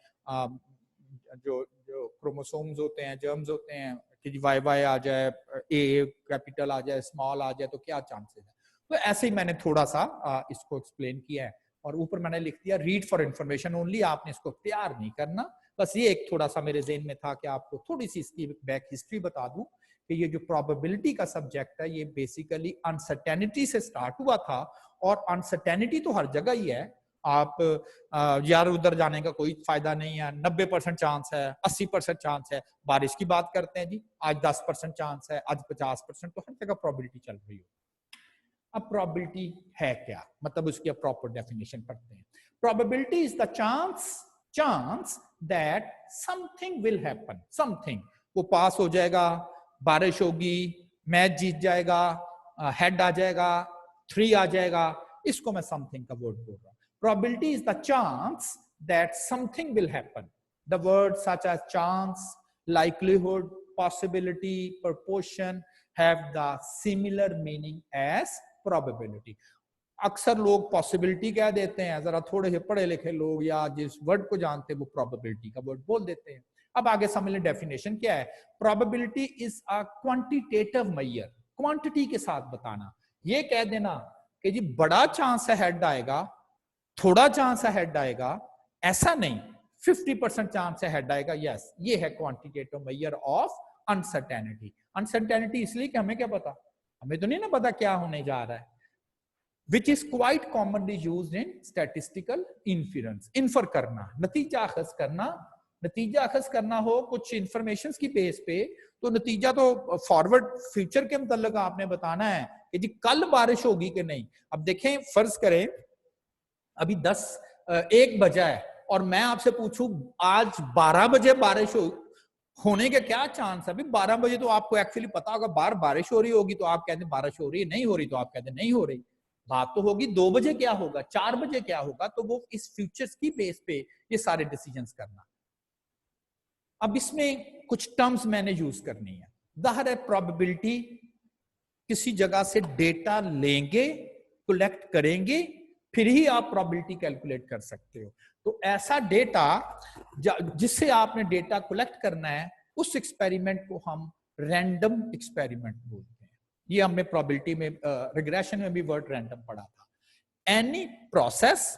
जो जो क्रोमोसोम्स होते हैं, जर्म्स होते हैं, कि वाई वाई आ जाए, ए कैपिटल आ जाए, स्मॉल आ जाए, तो क्या चांसेस है। तो ऐसे ही मैंने थोड़ा सा इसको एक्सप्लेन किया है, और ऊपर मैंने लिख दिया रीड फॉर इन्फॉर्मेशन ओनली, आपने इसको तैयार नहीं करना। बस ये एक थोड़ा सा मेरे जेहन में था कि आपको थोड़ी सी इसकी बैक हिस्ट्री बता दूं कि ये जो प्रोबेबिलिटी का सब्जेक्ट है, ये बेसिकली अनसर्टेनिटी से स्टार्ट हुआ था, और अनसर्टेनिटी तो हर जगह ही है। आप यार उधर जाने का कोई फायदा नहीं है, 90% चांस है, 80% चांस है। बारिश की बात करते हैं जी, आज 10% चांस है, आज 50%, तो हर जगह प्रोबेबिलिटी चल रही हो। अब प्रोबेबिलिटी है क्या, मतलब उसकी प्रॉपर डेफिनेशन पढ़ते हैं। Probability is the chance that something will happen, something, वो पास हो जाएगा, बारिश होगी, मैच जीत जाएगा, हेड आ जाएगा, 3 आ जाएगा, इसको मैं समथिंग का वर्ड बोल रहा हूं। Probability is the chance that something will happen. The words such as chance, likelihood, possibility, proportion have the similar meaning as probability. अक्सर लोग पॉसिबिलिटी कह देते हैं, जरा थोड़े से पढ़े लिखे लोग या जिस वर्ड को जानते हैं वो प्रोबेबिलिटी का वर्ड बोल देते हैं। अब आगे समझ लें डेफिनेशन क्या है। Probability is a quantitative measure, quantity के साथ बताना। ये कह देना कि जी बड़ा चांस है हेड आएगा, थोड़ा चांस है हेड आएगा, ऐसा नहीं, 50% चांस है हेड आएगा, यस, ये है quantitative measure of uncertainty. Uncertainty इसलिए कि हमें क्या पता, हमें तो नहीं ना पता क्या होने जा रहा है। Which is quite commonly used in statistical inference. Infer करना, नतीजा अखज करना हो कुछ इंफॉर्मेशन की बेस पे, तो नतीजा तो फॉरवर्ड फ्यूचर के मतलब आपने बताना है कि जी कल बारिश होगी कि नहीं। अब देखें, फर्ज करें अभी 1 बजा है, और मैं आपसे पूछूं आज 12 बजे बारिश होने के क्या चांस है? अभी 12 बजे तो आपको एक्चुअली पता होगा बाहर बारिश हो रही होगी, तो आप कहते हैं बारिश हो रही है, नहीं हो रही तो आप कहते हैं नहीं हो रही। बात तो होगी 2 बजे क्या होगा, 4 बजे क्या होगा, तो वो इस फ्यूचर्स की बेस पे ये सारे डिसीजंस करना। अब इसमें कुछ टर्म्स मैंने यूज करनी है। ज़ाहिर है प्रोबेबिलिटी, किसी जगह से डेटा लेंगे, कलेक्ट करेंगे, फिर ही आप प्रोबेबिलिटी कैलकुलेट कर सकते हो। तो ऐसा डेटा जिससे आपने डेटा कलेक्ट करना है, उस एक्सपेरिमेंट को हम रैंडम एक्सपेरिमेंट बोलते हैं। ये हमने प्रोबेबिलिटी में रिग्रेशन में भी वर्ड रैंडम पढ़ा था। Any process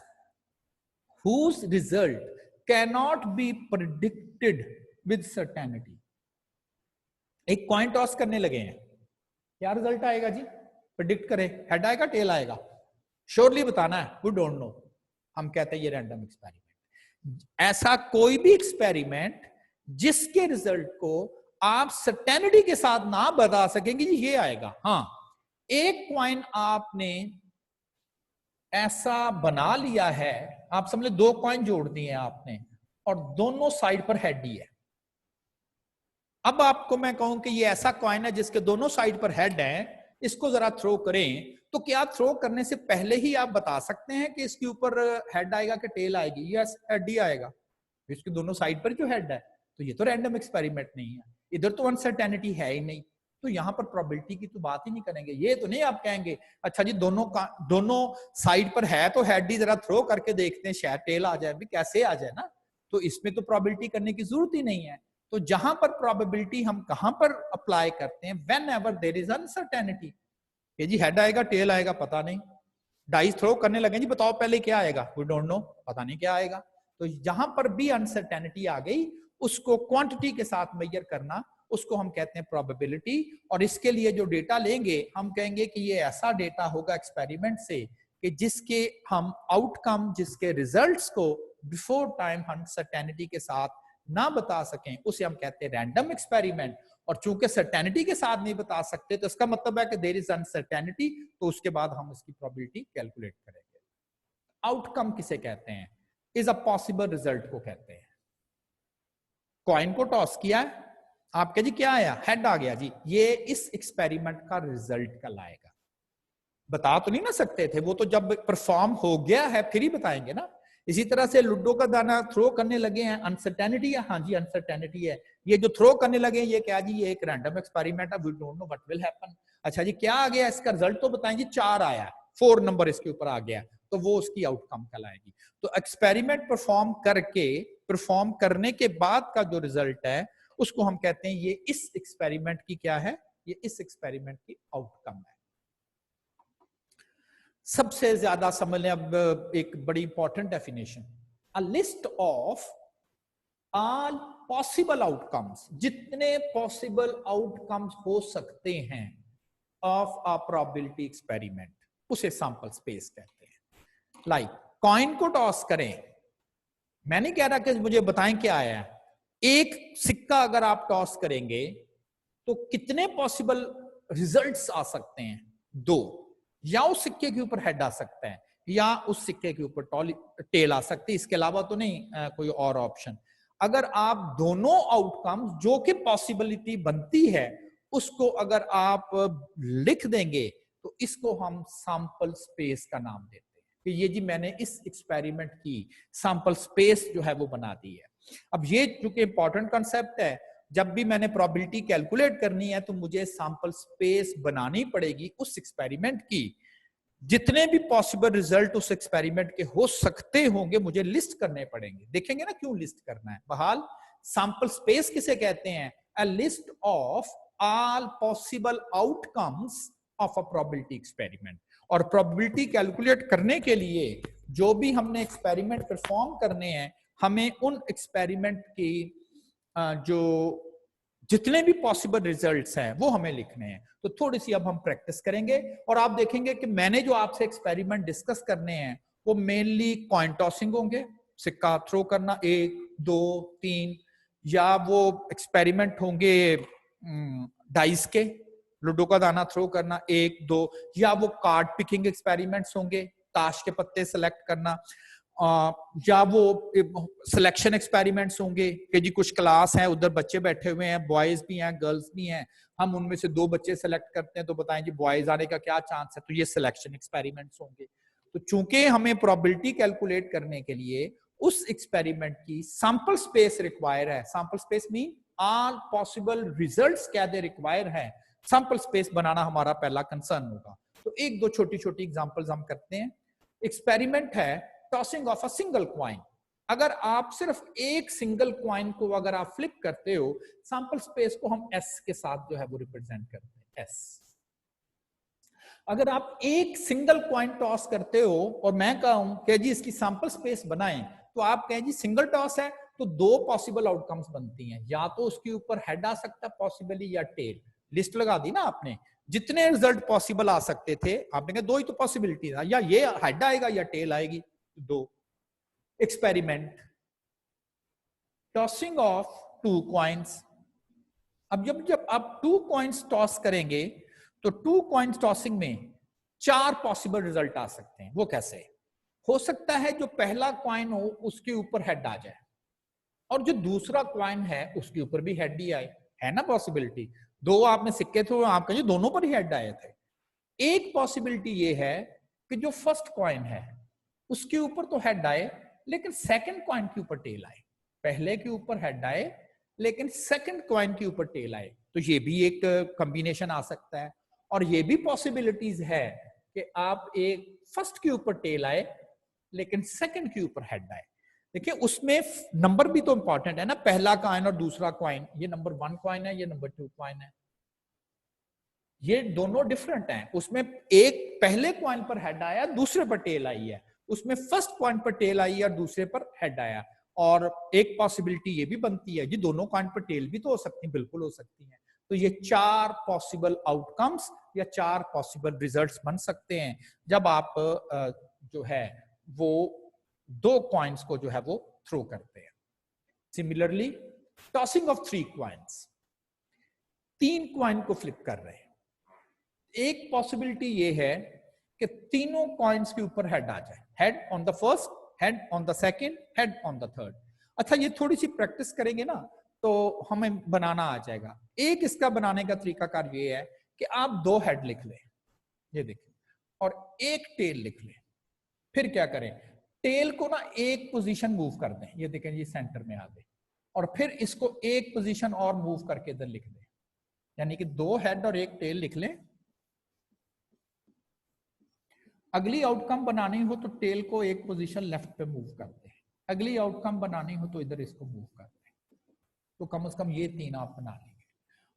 whose result cannot be predicted with certainty। एक कॉइन टॉस करने लगे हैं, क्या रिजल्ट आएगा जी? प्रिडिक्ट करें, हेड आएगा टेल आएगा, श्योरली बताना है, वी डोंट नो। हम कहते हैं ये रैंडम एक्सपेरिमेंट। ऐसा कोई भी एक्सपेरिमेंट जिसके रिजल्ट को आप सर्टेनिटी के साथ ना बता सकेंगे ये आएगा। हाँ, एक कॉइन आपने ऐसा बना लिया है, आप समझ लो 2 कॉइन जोड़ दिए आपने और दोनों साइड पर हेड ही है। अब आपको मैं कहूं कि ये ऐसा कॉइन है जिसके दोनों साइड पर हेड है, इसको जरा थ्रो करें, तो क्या थ्रो करने से पहले ही आप बता सकते हैं कि इसके ऊपर हेड आएगा कि टेल आएगी? यस, हेड ही आएगा, इसके दोनों साइड पर जो हेड है। तो ये तो रैंडम एक्सपेरिमेंट नहीं है, इधर तो अनसर्टेनिटी है ही नहीं, तो यहां पर प्रोबेबिलिटी की तो बात ही नहीं करेंगे। ये तो नहीं आप कहेंगे अच्छा जी दोनों साइड पर है तो हेड ही जरा थ्रो करके देखते हैं शायद टेल आ जाए, भी कैसे आ जाए ना, तो इसमें तो प्रोबेबिलिटी करने की जरूरत ही नहीं है। तो जहां पर प्रोबेबिलिटी हम कहां पर अप्लाई करते हैं? Whenever there is uncertainty. ये जी हेड आएगा टेल आएगा पता नहीं, डाइस थ्रो करने लगे जी बताओ पहले क्या आएगा, वी डोंट नो, पता नहीं क्या आएगा। तो जहां पर भी अनसर्टेनिटी आ गई उसको क्वांटिटी के साथ मेजर करना, उसको हम कहते हैं प्रोबेबिलिटी। और इसके लिए जो डेटा लेंगे हम कहेंगे कि ये ऐसा डेटा होगा एक्सपेरिमेंट से कि जिसके हम आउटकम, जिसके रिजल्ट्स को बिफोर टाइम अनसर्टेनिटी के साथ ना बता सकें, उसे हम कहते हैं रैंडम एक्सपेरिमेंट। और चूंकि सर्टेनिटी के साथ नहीं बता सकते तो इसका मतलब है कि देयर इज अनसर्टेनिटी, तो उसके बाद हम उसकी प्रोबेबिलिटी कैलकुलेट करेंगे। आउटकम किसे कहते हैं? इज अ पॉसिबल रिजल्ट को कहते हैं। कॉइन को टॉस किया है, आपके जी क्या आया? हेड आ गया जी, ये इस एक्सपेरिमेंट का रिजल्ट कल आएगा। बता तो नहीं ना सकते थे, वो तो जब परफॉर्म हो गया है फिर ही बताएंगे ना। इसी तरह से लूडो का दाना थ्रो करने लगे हैं, अनसर्टेनिटी है, हाँ जी अनसर्टेनिटी है। ये जो थ्रो करने लगे हैं ये क्या जी? ये एक रैंडम एक्सपेरिमेंट है, we don't know what will happen. अच्छा जी क्या आ गया इसका रिजल्ट तो बताएं जी, 4 आया, 4 नंबर इसके ऊपर आ गया, तो वो उसकी आउटकम कहलाएगी। तो एक्सपेरिमेंट परफॉर्म करने के बाद का जो रिजल्ट है उसको हम कहते हैं ये इस एक्सपेरिमेंट की क्या है? ये इस एक्सपेरिमेंट की आउटकम है। सबसे ज्यादा समझ लें अब एक बड़ी important definition, a list of all possible outcomes, जितने पॉसिबल आउटकम्स हो सकते हैं ऑफ अ प्रोबेबिलिटी एक्सपेरिमेंट, उसे सैंपल स्पेस कहते हैं। लाइक कॉइन को टॉस करें, मैं नहीं कह रहा कि मुझे बताएं क्या आया है, एक सिक्का अगर आप टॉस करेंगे तो कितने पॉसिबल रिजल्ट्स आ सकते हैं? 2, या उस सिक्के के ऊपर हेड आ सकता है या उस सिक्के के ऊपर टेल आ सकती है, इसके अलावा तो नहीं कोई और ऑप्शन। अगर आप दोनों आउटकम जो कि पॉसिबिलिटी बनती है उसको अगर आप लिख देंगे तो इसको हम सैंपल स्पेस का नाम देते हैं कि ये जी मैंने इस एक्सपेरिमेंट की सैंपल स्पेस जो है वो बना दी है। अब ये चूंकि इंपॉर्टेंट कंसेप्ट है, जब भी मैंने प्रोबेबिलिटी कैलकुलेट करनी है तो मुझे सैंपल स्पेस बनानी पड़ेगी उस एक्सपेरिमेंट की। जितने भी पॉसिबल रिजल्ट उस एक्सपेरिमेंट के हो सकते होंगे मुझे लिस्ट करने पड़ेंगे। देखेंगे ना क्यों लिस्ट करना है। बहरहाल सैंपल स्पेस किसे कहते हैं? A list of all possible outcomes of a probability experiment. और प्रोबेबिलिटी कैलकुलेट करने के लिए जो भी हमने एक्सपेरिमेंट परफॉर्म करने हैं, हमें उन एक्सपेरिमेंट की जो जितने भी पॉसिबल रिजल्ट्स हैं वो हमें लिखने हैं। तो थोड़ी सी अब हम प्रैक्टिस करेंगे और आप देखेंगे कि मैंने जो आपसे एक्सपेरिमेंट डिस्कस करने हैं वो मेनली कॉइन टॉसिंग होंगे, सिक्का थ्रो करना 1 2 3, या वो एक्सपेरिमेंट होंगे डाइस के, लूडो का दाना थ्रो करना 1 2, या वो कार्ड पिकिंग एक्सपेरिमेंट्स होंगे, ताश के पत्ते सेलेक्ट करना। या वो सिलेक्शन एक्सपेरिमेंट्स होंगे कि जी कुछ क्लास है, उधर बच्चे बैठे हुए हैं, बॉयज भी हैं, गर्ल्स भी हैं, हम उनमें से 2 बच्चे सेलेक्ट करते हैं, तो बताएं जी बॉयज आने का क्या चांस है, तो ये सिलेक्शन एक्सपेरिमेंट्स होंगे। तो चूंकि हमें प्रोबेबिलिटी कैलकुलेट करने के लिए उस एक्सपेरिमेंट की सैंपल स्पेस रिक्वायर है, sample space mean all possible results क्या दे रिक्वायर है, सैंपल स्पेस बनाना हमारा पहला कंसर्न होगा। तो एक दो छोटी छोटी एग्जांपल्स हम करते हैं। एक्सपेरिमेंट है tossing of a single coin. अगर आप सिर्फ एक सिंगल क्वाइन को अगर आप फ्लिप करते हो, सैंपल स्पेस को हम एस के साथ जो है वो रिप्रेजेंट करते हैं, एस। अगर आप एक सिंगल क्वाइन टॉस करते हो और मैं कहूं कि जी इसकी सैंपल स्पेस बनाएं, तो आप कहें जी सिंगल टॉस है तो 2 पॉसिबल आउटकम्स बनती हैं, या तो उसके ऊपर हेड आ सकता है पॉसिबली, या टेल। लिस्ट लगा दी ना आपने, जितने रिजल्ट पॉसिबल आ सकते थे आपने कहा 2 ही तो पॉसिबिलिटी था, या ये हेड आएगा या टेल आएगी, 2। Experiment tossing of 2 coins. अब जब आप 2 कॉइन्स टॉस करेंगे तो 2 कॉइन्स टॉसिंग में 4 पॉसिबल रिजल्ट आ सकते हैं। वो कैसे हो सकता है? जो पहला कॉइन हो उसके ऊपर हेड आ जाए, और जो दूसरा कॉइन है उसके ऊपर भी हेड ही आए, है ना पॉसिबिलिटी। 2 आपने सिक्के थे, आप कहिए दोनों पर ही हेड आए थे। एक पॉसिबिलिटी ये है कि जो फर्स्ट कॉइन है उसके ऊपर तो हेड आए, लेकिन सेकंड कॉइन के ऊपर टेल आए। पहले के ऊपर हेड आए लेकिन सेकंड कॉइन के ऊपर टेल आए, तो ये भी एक कॉम्बिनेशन आ सकता है। और ये भी पॉसिबिलिटीज है कि आप एक फर्स्ट के ऊपर टेल आए लेकिन सेकंड के ऊपर हेड आए। देखिए उसमें नंबर भी तो इंपॉर्टेंट है ना, पहला कॉइन और दूसरा कॉइन, ये नंबर 1 कॉइन है, ये नंबर 2 कॉइन है, ये दोनों डिफरेंट हैं। उसमें एक पहले कॉइन पर हेड आया, दूसरे पर टेल आई है, उसमें फर्स्ट कॉइन पर टेल आई है और दूसरे पर हेड आया। और एक पॉसिबिलिटी ये भी बनती है जी दोनों कॉइन पर टेल भी तो हो सकती है, बिल्कुल हो सकती है। तो ये 4 पॉसिबल आउटकम्स या 4 पॉसिबल रिजल्ट्स बन सकते हैं जब आप जो है वो 2 कॉइन्स को जो है वो थ्रो करते हैं। Similarly tossing of 3 coins, 3 coin को फ्लिप कर रहे हैं। एक पॉसिबिलिटी ये है कि तीनों कॉइन्स के ऊपर हेड आ जाए, head on the first, head on the second, head on the third. अच्छा ये थोड़ी सी प्रैक्टिस करेंगे ना तो हमें बनाना आ जाएगा। एक इसका बनाने का तरीकाकार ये है कि आप 2 हेड लिख लें, ये देखिए, और एक टेल लिख लें। फिर क्या करें, टेल को ना एक पोजीशन मूव कर दें, ये देखें ये सेंटर में आ गए, और फिर इसको एक पोजीशन और मूव करके इधर लिख दें, यानी कि 2 हेड और एक टेल लिख लें। अगली आउटकम बनानी हो तो टेल को एक पोजीशन लेफ्ट पे मूव करते हैं, अगली आउटकम बनानी हो तो इधर इसको मूव करते हैं। तो कम से कम ये 3 आप बना लेंगे।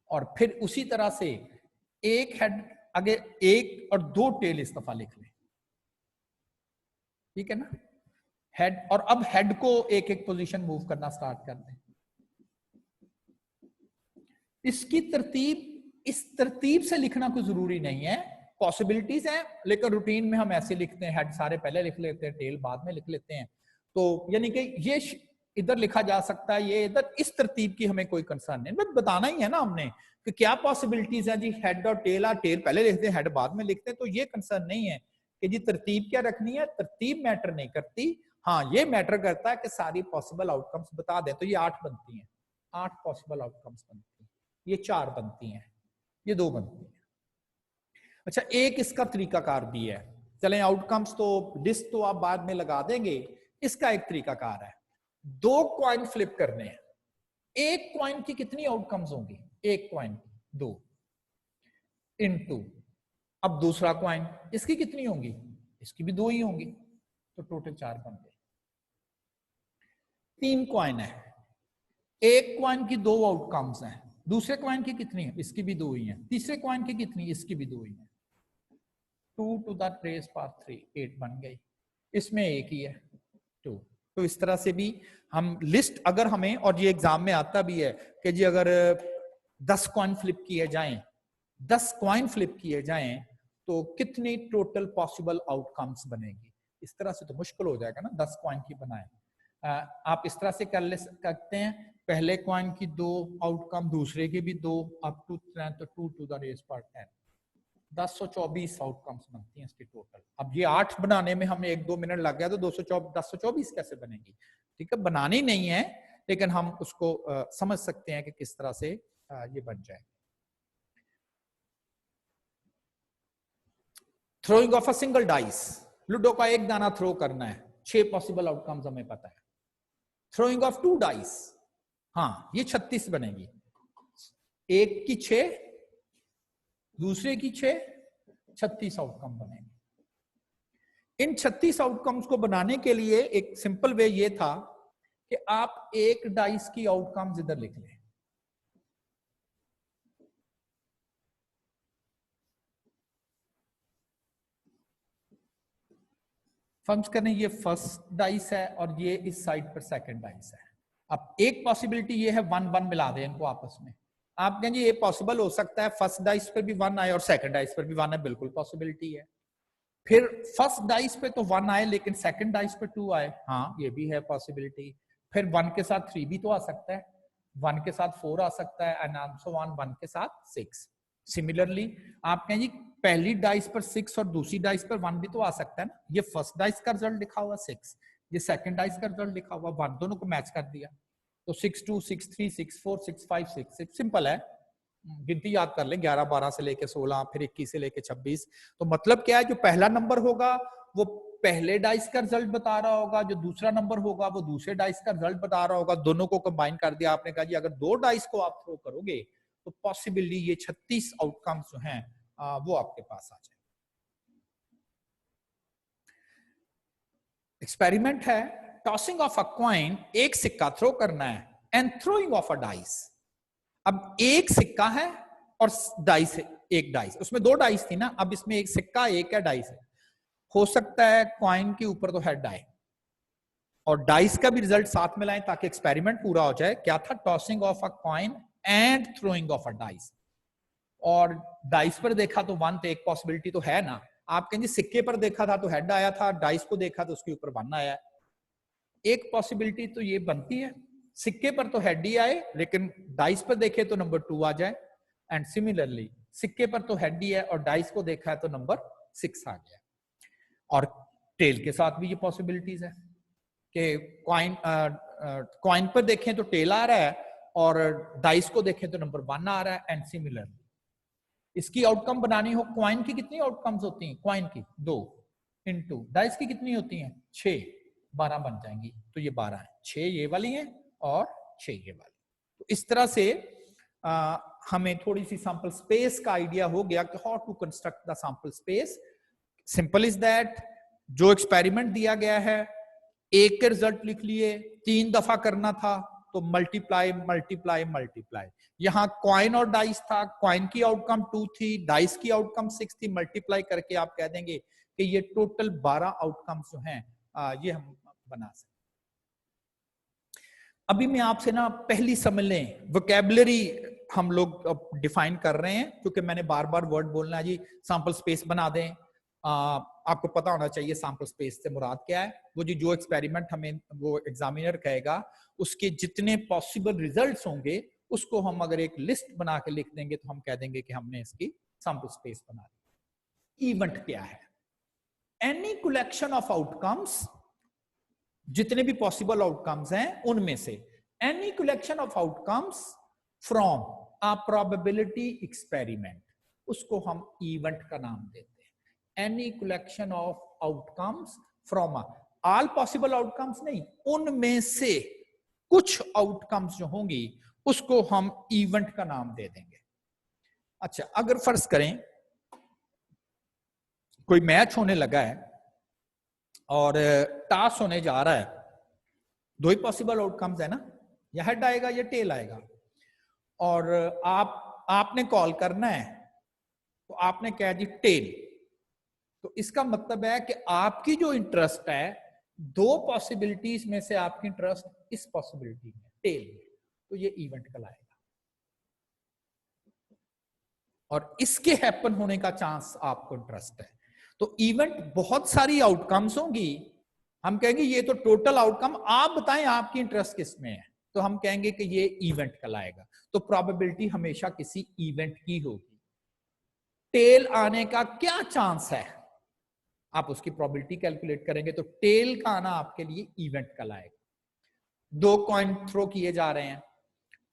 और फिर उसी तरह से एक हेड आगे, एक और 2 टेल इस दफा लिख लें, ठीक है ना, हेड। और अब हेड को एक एक पोजीशन मूव करना स्टार्ट कर दें। इसकी तरतीब इस तरतीब से लिखना कोई जरूरी नहीं है, पॉसिबिलिटीज हैं, लेकिन रूटीन में हम ऐसे लिखते हैं, हेड सारे पहले लिख लेते हैं, टेल बाद में लिख लेते हैं। तो यानी कि ये इधर लिखा जा सकता है, ये इधर, इस तरतीब की हमें कोई कंसर्न नहीं, बस बताना ही है ना हमने कि क्या पॉसिबिलिटीज है जी, हेड और टेल, टेल पहले लिखते हैं, हेड बाद में लिखते हैं। तो ये कंसर्न नहीं है कि जी तरतीब क्या रखनी है, तरतीब मैटर नहीं करती। हाँ ये मैटर करता है कि सारी पॉसिबल आउटकम्स बता दें। तो ये 8 बनती हैं, 8 पॉसिबल आउटकम्स बनती हैं, ये 4 बनती हैं, ये 2 बनती हैं। अच्छा एक इसका तरीकाकार भी है, चलें आउटकम्स तो लिस्ट तो आप बाद में लगा देंगे, इसका एक तरीकाकार है। 2 कॉइन फ्लिप करने हैं, एक कॉइन की कितनी आउटकम्स होंगी, एक कॉइन 2 इनटू, अब दूसरा कॉइन इसकी कितनी होंगी, इसकी भी 2 ही होंगी, तो टोटल 4 बन गए। 3 कॉइन है, एक कॉइन की 2 आउटकम्स हैं, दूसरे कॉइन की कितनी है, इसकी भी 2 ही है, तीसरे कॉइन की कितनी, इसकी भी 2 ही है। 2 to the raised power 3, 8 बन गई, इसमें एक ही है 2। तो इस तरह से भी हम लिस्ट, अगर हमें, और ये एग्जाम में आता भी है कि जी अगर 10 कॉइन फ्लिप किए जाएं, 10 कॉइन फ्लिप किए जाएं तो कितनी टोटल पॉसिबल आउटकम्स बनेगी। इस तरह से तो मुश्किल हो जाएगा ना 10 कॉइन की बनाएं। आप इस तरह से कर सकते हैं, पहले कॉइन की 2 आउटकम, दूसरे के भी 2, अप टू 10, तो 2 to the raised power 10। 1024 outcomes बनती हैं इसकी टोटल। अब ये 8 बनाने में हमें 1-2 मिनट लग गया तो 1024 कैसे बनेगी? ठीक है, बनानी नहीं है, लेकिन हम उसको समझ सकते हैं कि किस तरह से ये बन जाए। Throwing of a single dice, ludo का एक दाना थ्रो करना है, 6 पॉसिबल आउटकम्स हमें पता है। थ्रोइंग ऑफ 2 डाइस, हाँ ये 36 बनेगी, एक की 6, दूसरे की 6, 36 आउटकम बनेंगे। इन 36 आउटकम्स को बनाने के लिए एक सिंपल वे ये था कि आप एक डाइस की आउटकम्स इधर लिख लें। फर्ज करें ये फर्स्ट डाइस है और ये इस साइड पर सेकंड डाइस है। अब एक पॉसिबिलिटी ये है 1-1 मिला दें इनको आपस में। आप कहेंगे ये पॉसिबल हो सकता है, फर्स्ट डाइस पर भी 1 आए और सेकंड डाइस पर भी 1 है, बिल्कुल पॉसिबिलिटी है। फिर फर्स्ट डाइस पे तो 1 आए लेकिन सेकंड डाइस पे 2 आए, हाँ ये भी है पॉसिबिलिटी। फिर 1 के साथ 3 भी तो आ सकता है, 1 के साथ 4 आ सकता है, एंड सो ऑन, 1 के साथ 6। सिमिलरली आप कहें जी पहली डाइस पर 6 और दूसरी डाइस पर 1 भी तो आ सकता है ना। ये फर्स्ट डाइस का रिजल्ट लिखा हुआ 6, ये सेकंड डाइस का रिजल्ट लिखा हुआ 1, दोनों को मैच कर दिया तो 6-2, 6-3, 6-4, 6-5, 6-6। सिंपल है, गिनती याद कर ले, 11-12 से लेके 16, फिर 21 से लेके 26। तो मतलब क्या है, जो पहला नंबर होगा वो पहले डाइस का रिजल्ट बता रहा होगा, जो दूसरा नंबर होगा वो दूसरे डाइस का रिजल्ट बता रहा होगा, दोनों को कंबाइन कर दिया। आपने कहा जी अगर 2 डाइस को आप थ्रो करोगे तो पॉसिबली ये 36 आउटकम्स जो हैं वो आपके पास आ जाए। एक्सपेरिमेंट है, टॉसिंग ऑफ अ कॉइन, एक सिक्का थ्रो करना है, and throwing of a dice. अब एक सिक्का है और डाइस है, एक डाइस, उसमें 2 डाइस थी ना, अब इसमें एक सिक्का एक है, डाइस है। हो सकता है कॉइन के ऊपर तो हेड आए और डाइस का भी रिजल्ट साथ में लाएं ताकि एक्सपेरिमेंट पूरा हो जाए। क्या था? Tossing of a coin and throwing of a dice. और डाइस पर देखा तो 1, तो एक पॉसिबिलिटी तो है ना। आप कहेंगे सिक्के पर देखा था तो हेड आया था, डाइस को देखा तो उसके ऊपर 1 आया। एक पॉसिबिलिटी तो ये बनती है, सिक्के पर तो हेड ही आए लेकिन डाइस पर देखे तो नंबर 2 आ जाए, एंड सिमिलरली सिक्के पर तो हेड ही है और डाइस को देखा है तो नंबर 6 आ गया। और टेल के साथ भी ये पॉसिबिलिटीज है कि कॉइन पर देखें तो टेल आ रहा है और डाइस को देखें तो नंबर 1 आ रहा है, एंड सिमिलरली इसकी आउटकम बनानी हो, कॉइन की कितनी आउटकम्स होती हैं? कॉइन की 2 इंटू डाइस की कितनी होती हैं? 6, 12 बन जाएंगी। तो ये 12 है, 6 ये वाली है और 6 ये वाली। तो इस तरह से हमें थोड़ी सी सैंपल स्पेस का आइडिया हो गया कि how to construct the sample space. Simple is that, जो एक्सपेरिमेंट दिया गया है एक के रिजल्ट लिख लिए, 3 दफा करना था तो मल्टीप्लाई मल्टीप्लाई मल्टीप्लाई। यहां कॉइन और डाइस था, कॉइन की आउटकम 2 थी, डाइस की आउटकम 6 थी, मल्टीप्लाई करके आप कह देंगे कि ये टोटल 12 आउटकम्स जो हैं ये हम बना सकते। अभी मैं आपसे ना पहली समझ लें, वोकैबुलरी हम लोग डिफाइन कर रहे हैं क्योंकि मैंने बार बार वर्ड बोलना है जी, सैंपल स्पेस बना दें। आपको पता होना चाहिए सैंपल स्पेस से मुराद क्या है। वो जी जो एक्सपेरिमेंट हमें वो एग्जामिनर कहेगा उसके जितने पॉसिबल रिजल्ट्स होंगे उसको हम अगर एक लिस्ट बना के लिख देंगे तो हम कह देंगे कि हमने इसकी सैंपल स्पेस बना दी। इवेंट क्या है? एनी कलेक्शन ऑफ आउटकम्स, जितने भी पॉसिबल आउटकम्स हैं उनमें से any collection of outcomes from a probability experiment, उसको हम इवेंट का नाम देते हैं। Any collection of outcomes from all possible outcomes नहीं, उनमें से कुछ आउटकम्स जो होंगी उसको हम इवेंट का नाम दे देंगे। अच्छा, अगर फर्ज करें कोई मैच होने लगा है और टॉस होने जा रहा है, 2 ही पॉसिबल आउटकम्स है ना, या हेड आएगा या टेल आएगा। और आपने कॉल करना है तो आपने कहा जी टेल, तो इसका मतलब है कि आपकी जो इंटरेस्ट है 2 पॉसिबिलिटीज में से आपकी इंटरेस्ट इस पॉसिबिलिटी में टेल में, तो ये इवेंट कहलाएगा। और इसके हैपन होने का चांस आपको इंटरेस्ट है। तो इवेंट बहुत सारी आउटकम्स होंगी, हम कहेंगे ये तो टोटल आउटकम, आप बताएं आपकी इंटरेस्ट किस में है, तो हम कहेंगे कि ये इवेंट कहलाएगा। तो प्रोबेबिलिटी हमेशा किसी इवेंट की होगी। टेल आने का क्या चांस है, आप उसकी प्रोबेबिलिटी कैलकुलेट करेंगे तो टेल का आना आपके लिए इवेंट कहलाएगा। 2 कॉइन थ्रो किए जा रहे हैं,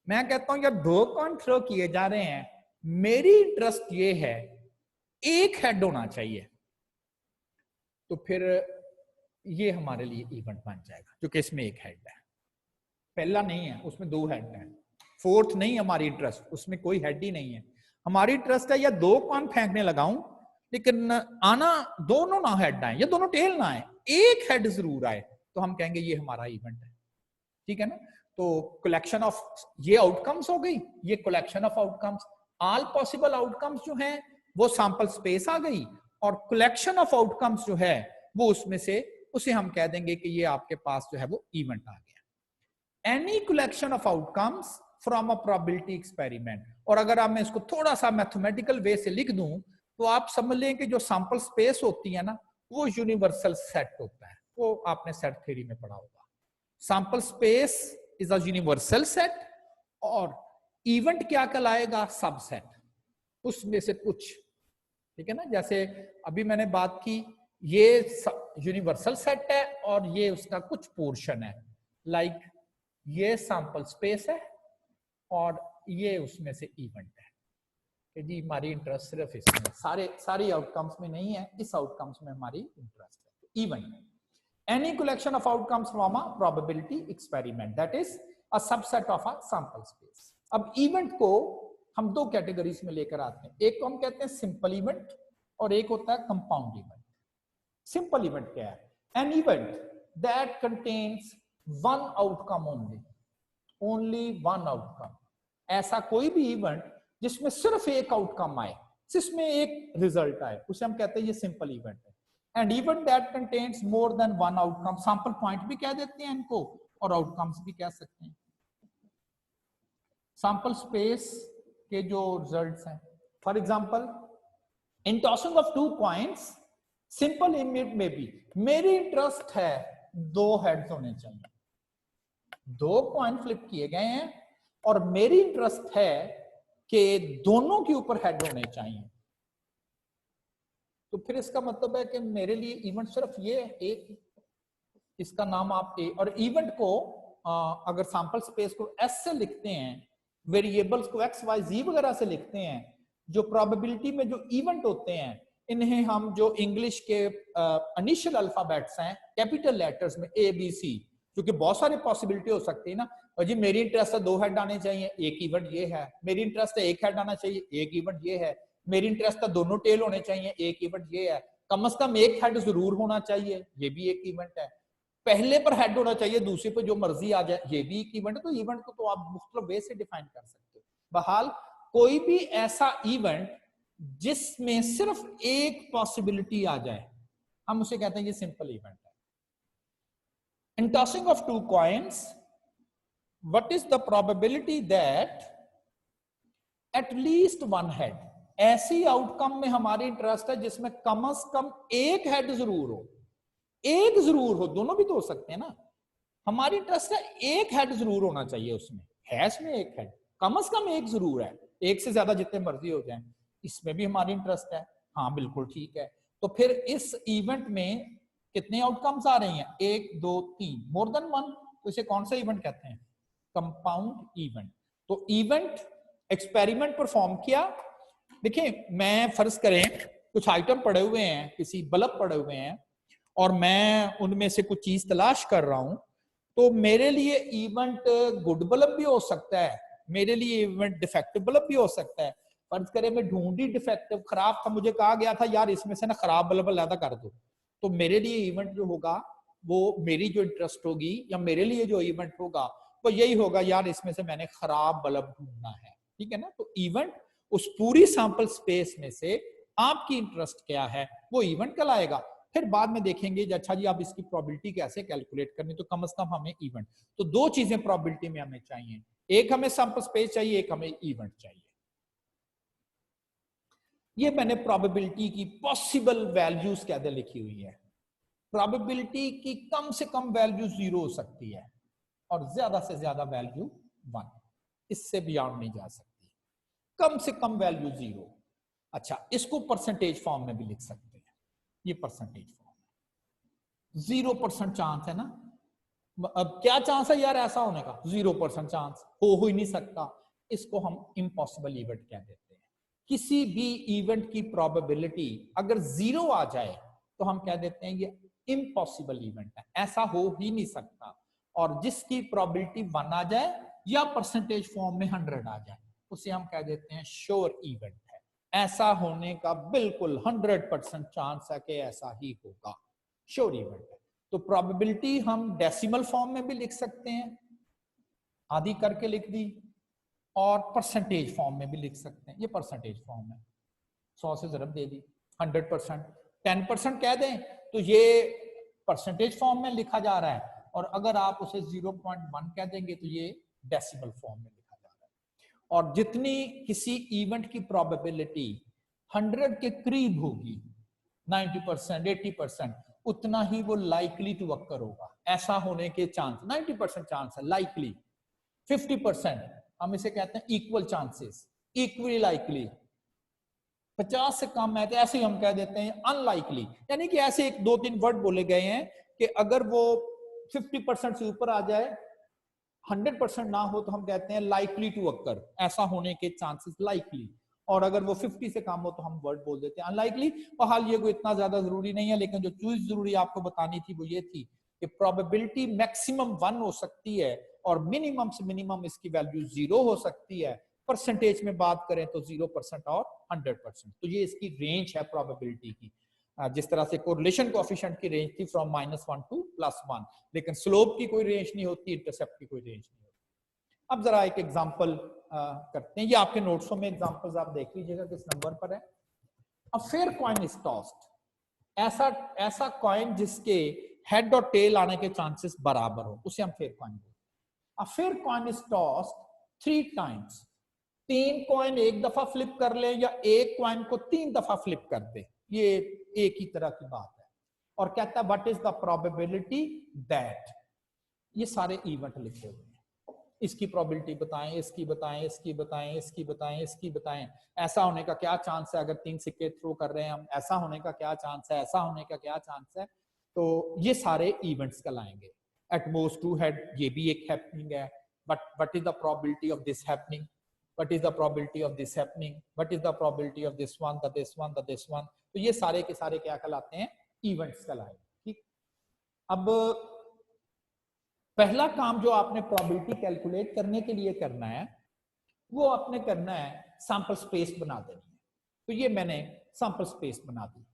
मैं कहता हूं यार 2 कॉइन थ्रो किए जा रहे हैं, मेरी इंटरेस्ट ये है एक हेड होना चाहिए, तो फिर ये हमारे लिए इवेंट बन जाएगा, जो कि इसमें एक हेड है, पहला नहीं है, उसमें 2 हेड हैं। फोर्थ नहीं हमारी इंटरेस्ट, उसमें कोई हेड ही नहीं है। हमारी इंटरेस्ट है या 2 कॉइन फेंकने लगाऊं लेकिन आना दोनों ना हेड आए या दोनों टेल ना आए, एक हेड जरूर आए, तो हम कहेंगे ये हमारा इवेंट है। ठीक है ना। तो कलेक्शन ऑफ ये आउटकम्स हो गई, ये collection of outcomes, all possible outcomes जो हैं वो सैंपल स्पेस आ गई, और कलेक्शन ऑफ आउटकम्स जो है वो उसमें से उसे हम कह देंगे कि ये आपके पास जो है वो इवेंट आ गया। Any collection of outcomes from a probability experiment, और अगर आप मैं इसको थोड़ा सा मैथमेटिकल वे से लिख दूं तो आप समझ लें कि जो सैंपल स्पेस होती है ना वो यूनिवर्सल सेट होता है, वो आपने सेट थ्योरी में पढ़ा होगा। Sample space is a universal set, और इवेंट क्या कहलाएगा, सबसेट, उसमें से कुछ। ठीक है ना, जैसे अभी मैंने बात की ये यूनिवर्सल सेट है और ये उसका कुछ पोर्शन है, लाइक ये सैंपल स्पेस है और ये उसमें से इवेंट है कि जी हमारी इंटरेस्ट सिर्फ इसमें, सारी आउटकम्स में नहीं है, इस आउटकम्स में हमारी इंटरेस्ट है। Event any collection of outcomes from a probability experiment, that is a subset of a sample space। अब इवेंट को हम 2 कैटेगरीज में लेकर आते हैं, एक को हम कहते हैं सिंपल इवेंट और एक होता है कंपाउंड इवेंट। सिंपल इवेंट क्या है, an event that contains one outcome only one outcome, ऐसा कोई भी इवेंट जिसमें सिर्फ एक आउटकम आए, जिसमें एक रिजल्ट आए, उसे हम कहते हैं ये सिंपल इवेंट है। And event that contains more than one outcome, sample point भी कह देते हैं इनको और आउटकम्स भी कह सकते हैं। सैंपल स्पेस के जो रिजल्ट्स हैं, for example in tossing of 2 coins, simple event में भी मेरी इंटरेस्ट है 2 हेड्स होने चाहिए, 2 कॉइन फ्लिप किए गए हैं और मेरी इंटरेस्ट है कि दोनों के ऊपर हेड होने चाहिए, तो फिर इसका मतलब है कि मेरे लिए इवेंट सिर्फ ये एक, इसका नाम आप ए, और इवेंट को अगर सैंपल स्पेस को एस से लिखते हैं, वेरिएबल्स को एक्स वाई जी वगैरह से लिखते हैं, जो प्रोबेबिलिटी में जो इवेंट होते हैं इन्हें हम जो इंग्लिश के इनिशियल अल्फाबेट्स हैं कैपिटल लेटर्स में ए बी सी, क्योंकि बहुत सारी पॉसिबिलिटी हो सकती है ना, और जी मेरी इंटरेस्ट है 2 हेड आने चाहिए, एक इवेंट ये है, मेरी इंटरेस्ट है 1 हेड आना चाहिए, एक इवेंट ये है, मेरी इंटरेस्ट है दोनों टेल होने चाहिए, एक इवेंट ये है, कम से कम एक हेड जरूर होना चाहिए, ये भी एक इवेंट है, पहले पर हेड होना चाहिए दूसरे पर जो मर्जी आ जाए, ये भी एक इवेंट है। तो इवेंट को तो आप मुख्तलिफ वे से डिफाइन कर सकते हो। बहरहाल कोई भी ऐसा इवेंट जिसमें सिर्फ एक पॉसिबिलिटी आ जाए हम उसे कहते हैं ये सिंपल इवेंट है। In tossing of 2 coins, what is the probability that at least 1 head, ऐसी आउटकम में हमारी इंटरेस्ट है जिसमें कम से कम एक हेड जरूर हो, एक जरूर हो, दोनों भी तो हो सकते हैं ना, हमारी इंटरेस्ट है एक हेड जरूर होना चाहिए, उसमें है इसमें एक हेड, कम से कम एक जरूर है, एक से ज्यादा जितने मर्जी हो जाए, इसमें भी हमारी इंटरेस्ट है, हाँ बिल्कुल ठीक है। तो फिर इस इवेंट में कितने आउटकम्स आ रही हैं, 1 2 3, मोर देन 1, तो इसे कौन सा इवेंट कहते हैं, कंपाउंड इवेंट। तो इवेंट एक्सपेरिमेंट परफॉर्म किया, देखिए मैं फर्ज करें कुछ आइटम पड़े हुए हैं, किसी बल्ब पड़े हुए हैं और मैं उनमें से कुछ चीज तलाश कर रहा हूं, तो मेरे लिए इवेंट गुड बल्ब भी हो सकता है, मेरे लिए इवेंट डिफेक्टिव बल्ब भी हो सकता है। फर्ज करें मैं ढूंढी डिफेक्टिव, खराब था, मुझे कहा गया था यार इसमें से ना खराब बल्ब अलग कर दो, तो मेरे लिए इवेंट जो होगा वो मेरी जो इंटरेस्ट होगी या मेरे लिए जो इवेंट होगा वो यही होगा, यार इसमें से मैंने खराब बल्ब ढूंढना है। ठीक है ना, तो इवेंट उस पूरी सैंपल स्पेस में से आपकी इंटरेस्ट क्या है वो इवेंट कहलाएगा। फिर बाद में देखेंगे अच्छा जी आप इसकी प्रोबेबिलिटी कैसे कैलकुलेट करनी, तो कम से कम हमें इवेंट, तो 2 चीजें प्रोबेबिलिटी में हमें चाहिए, एक हमें सैंपल स्पेस चाहिए, एक हमें इवेंट चाहिए। ये मैंने प्रोबेबिलिटी की पॉसिबल वैल्यूज क्या लिखी हुई है, प्रोबेबिलिटी की कम से कम वैल्यू 0 हो सकती है और ज्यादा से ज्यादा वैल्यू 1, इससे बियॉन्ड नहीं जा सकती, कम से कम वैल्यू 0। अच्छा, इसको परसेंटेज फॉर्म में भी लिख सकते हैं, ये परसेंटेज फॉर्म है। 0% चांस है ना, अब क्या चांस है यार ऐसा होने का? 0% चांस, हो ही नहीं सकता। इसको हम इम्पॉसिबल इवेंट कह देते हैं। किसी भी इवेंट की प्रोबेबिलिटी अगर 0 आ जाए तो हम कह देते हैं ये इम्पॉसिबल इवेंट है, ऐसा हो ही नहीं सकता। और जिसकी प्रोबेबिलिटी 1 आ जाए या परसेंटेज फॉर्म में 100 आ जाए, उसे हम कह देते हैं श्योर इवेंट है। ऐसा होने का बिल्कुल 100% चांस है कि ऐसा ही होगा, श्योर इवेंट है। तो प्रोबेबिलिटी हम डेसिमल फॉर्म में भी लिख सकते हैं, आधी करके लिख दी, और परसेंटेज फॉर्म में भी लिख सकते हैं, ये परसेंटेज फॉर्म है। 100 से ज़रब दे दी, 100%। 10% कह दें तो ये परसेंटेज फॉर्म में लिखा जा रहा है, और अगर आप उसे 0.1 कह देंगे तो ये डेसिमल फॉर्म में लिखा जा रहा है। और जितनी किसी इवेंट की प्रोबेबिलिटी 100 के करीब होगी, 90%, 80%, उतना ही वो लाइकली टू अकर होगा। ऐसा होने के चांस 90% चांस है, लाइकली 50%, हम इसे कहते हैं इक्वल चांसेस, इक्वली लाइकली। 50 से कम है तो ऐसे ही हम कह देते हैं अनलाइकली। यानी कि ऐसे एक 2-3 वर्ड बोले गए हैं कि अगर वो 50% से ऊपर आ जाए, 100% ना हो, तो हम कहते हैं लाइकली टू अकर, ऐसा होने के चांसेस लाइकली। और अगर वो 50 से कम हो तो हम वर्ड बोल देते हैं अनलाइकली। बहरहाल ये कोई इतना ज्यादा जरूरी नहीं है, लेकिन जो चीज जरूरी आपको बतानी थी वो ये थी कि प्रोबेबिलिटी मैक्सिमम 1 हो सकती है और मिनिमम से मिनिमम इसकी वैल्यू 0 हो सकती है। परसेंटेज में बात करें तो 0% और 100%, तो ये इसकी रेंज है प्रोबेबिलिटी की। जिस तरह से कोरिलेशन कोएफिशिएंट की रेंज थी फ्रॉम -1 टू +1, लेकिन स्लोप की कोई रेंज नहीं होती, इंटरसेप्ट की कोई रेंज नहीं होती। अब जरा एक एग्जांपल करते हैं, ये आपके नोट्सों में एग्जांपल्स आप देख लीजिएगा किस नंबर पर है। A fair coin is tossed, ऐसा कॉइन जिसके हेड और टेल आने के चांसेस बराबर हो, उसे हम फेयर कॉइन बोलते हैं। A fair coin is tossed 3 times, 3 coin एक दफा फ्लिप कर ले या एक कॉइन को 3 दफा फ्लिप कर दे, ये एक ही तरह की बात है। और कहता है what is the probability that, ये सारे इवेंट लिखे हुए हैं, इसकी प्रोबेबिलिटी बताएं, इसकी बताएं, इसकी बताएं, इसकी बताएं, इसकी बताएं। ऐसा होने का क्या चांस है अगर 3 सिक्के थ्रो कर रहे हैं हम, ऐसा होने का क्या चांस है, ऐसा होने का क्या चांस है। तो ये सारे इवेंट्स कहलाएंगे। एट मोस्ट 2 हेड, ये भी एक हैपनिंग है, but what is the probability of this happening, what is the probability of this happening, what is the probability of this one, this one, this one। तो ये सारे के सारे क्या कहलाते हैं? इवेंट्स कहलाएंगे। ठीक, अब पहला काम जो आपने प्रोबेबिलिटी कैलकुलेट करने के लिए करना है, वो आपने करना है सैंपल स्पेस बना देनी है। तो ये मैंने सैंपल स्पेस बना दी,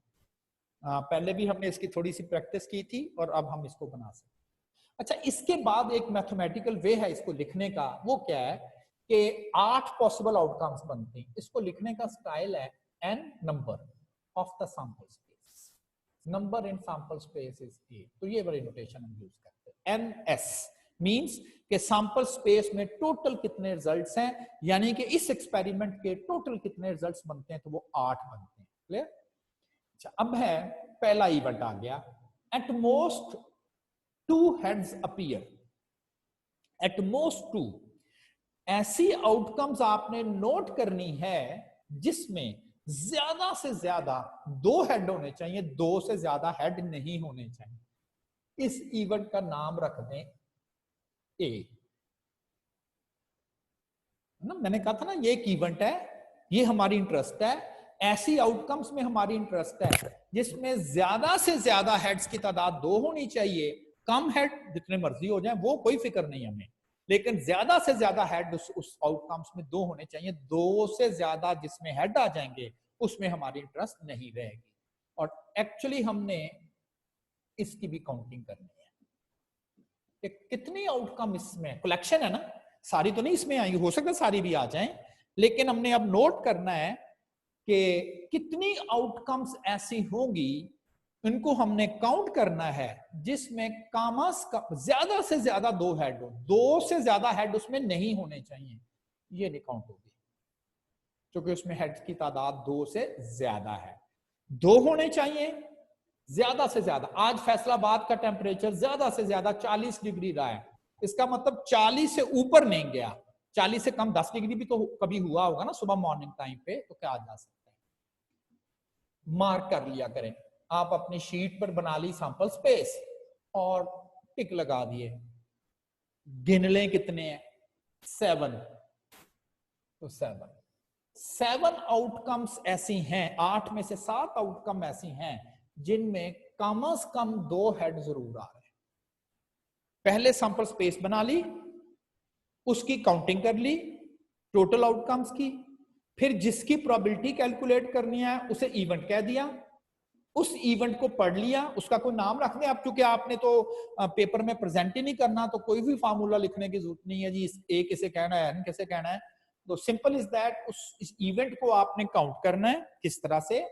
पहले भी हमने इसकी थोड़ी सी प्रैक्टिस की थी और अब हम इसको बना सकते हैं। अच्छा, इसके बाद एक मैथमेटिकल वे है इसको लिखने का, वो क्या है कि 8 पॉसिबल आउटकम्स बनते हैं। इसको लिखने का स्टाइल है n number of the sample space, number in sample space is 8। तो ये बड़ी नोटेशन हम यूज करते हैं। ns मींस कि सैंपल स्पेस में टोटल कितने रिजल्ट्स हैं, यानी कि इस एक्सपेरिमेंट के टोटल कितने रिजल्ट्स बनते हैं, तो वो 8 बनते हैं। क्लियर? अच्छा, अब है पहला इवेंट आ गया, at most 2 heads appear. At most 2, ऐसी आउटकम्स आपने नोट करनी है जिसमें ज्यादा से ज्यादा 2 हेड होने चाहिए, 2 से ज्यादा हेड नहीं होने चाहिए। इस इवेंट का नाम रख दें ए ना, मैंने कहा था ना ये एक इवेंट है, ये हमारी इंटरेस्ट है। ऐसी आउटकम्स में हमारी इंटरेस्ट है जिसमें ज्यादा से ज्यादा हेड्स की तादाद 2 होनी चाहिए। कम हेड जितने मर्जी हो जाए वो कोई फिक्र नहीं हमें, लेकिन ज्यादा से ज्यादा हेड उस आउटकम्स में 2 होने चाहिए। 2 से ज्यादा जिसमें हेड आ जाएंगे उसमें हमारी इंटरेस्ट नहीं रहेगी। और एक्चुअली हमने इसकी भी काउंटिंग करनी है कि कितनी आउटकम इसमें, कलेक्शन है ना, सारी तो नहीं इसमें आई, हो सकता है सारी भी आ जाएं, लेकिन हमने अब नोट करना है कि कितनी आउटकम्स ऐसी होंगी, इनको हमने काउंट करना है जिसमें कामस का ज्यादा से ज्यादा 2 हेड हो, 2 से ज्यादा हेड उसमें नहीं होने चाहिए, ये नहीं काउंट होगी क्योंकि उसमें हेड की तादाद 2 से ज्यादा है। 2 होने चाहिए ज्यादा से ज्यादा। आज फैसलाबाद का टेम्परेचर ज्यादा से ज्यादा 40 डिग्री रहा है, इसका मतलब 40 से ऊपर नहीं गया। 40 से कम 10 डिग्री भी तो कभी हुआ होगा ना सुबह मॉर्निंग टाइम पे, तो क्या जा सकता है। मार्क कर लिया करें। आप अपनी शीट पर बना ली सैंपल स्पेस और टिक लगा दिए। गिन लें कितने हैं, 7, तो 7 आउटकम्स ऐसी हैं, 8 में से 7 आउटकम ऐसी हैं जिनमें कम से कम 2 हेड जरूर आ रहे हैं। पहले सैंपल स्पेस बना ली, उसकी काउंटिंग कर ली टोटल आउटकम्स की, फिर जिसकी प्रोबेबिलिटी कैलकुलेट करनी है उसे इवेंट कह दिया, उस इवेंट को पढ़ लिया, उसका कोई नाम रख दें आप, क्योंकि आपने तो पेपर में प्रेजेंट ही नहीं करना, तो कोई भी फार्मूला लिखने की जरूरत नहीं है जी, ए किसे कहना है, एन किसे कहना है। तो सिंपल इज दैट, इस इवेंट को आपने काउंट करना है। किस तरह से,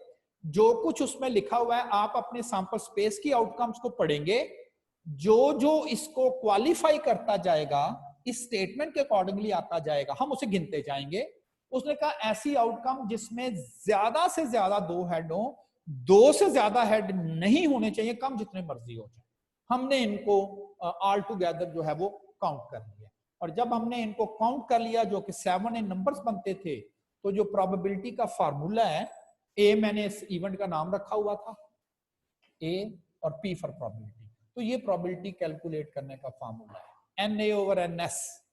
जो कुछ उसमें लिखा हुआ है आप अपने सैंपल स्पेस की आउटकम्स को पढ़ेंगे, जो जो इसको क्वालिफाई करता जाएगा, इस स्टेटमेंट के अकॉर्डिंगली आता जाएगा, हम उसे गिनते जाएंगे। उसने कहा ऐसी आउटकम जिसमें ज्यादा से ज्यादा 2 हेड हो, 2 से ज्यादा हेड नहीं होने चाहिए, कम जितने मर्जी हो जाए। हमने इनको ऑल टुगेदर जो है वो काउंट कर लिया, और जब हमने इनको काउंट कर लिया, जो कि 7 नंबर्स बनते थे, तो जो प्रोबेबिलिटी का फार्मूला है, ए मैंने इस इवेंट का नाम रखा हुआ था, ए और पी फॉर प्रोबेबिलिटी, तो ये प्रोबेबिलिटी कैलकुलेट करने का फार्मूला है। N A over N S,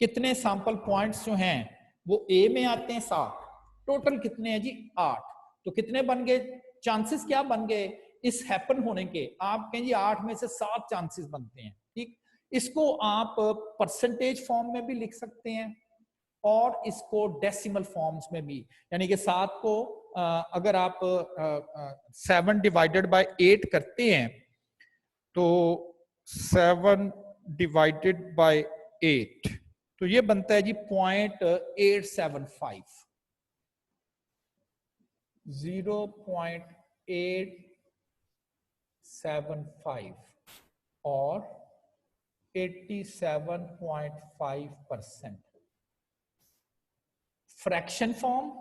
कितने सैंपल पॉइंट्स जो हैं वो ए में आते हैं 7, टोटल कितने हैं जी 8, तो कितने बन गए, चांसेस क्या बन गए इस हैपन होने के, आप कहें जी 8 में से 7 चांसेस बनते हैं। ठीक, इसको आप परसेंटेज फॉर्म में भी लिख सकते हैं और इसको डेसिमल फॉर्म्स में भी, यानी कि 7 को अगर आप 7 डिवाइडेड बाय 8 करते हैं तो 7 डिवाइडेड बाय 8, तो ये बनता है जी 0.875, 0.875 और 87.5%। Fraction form,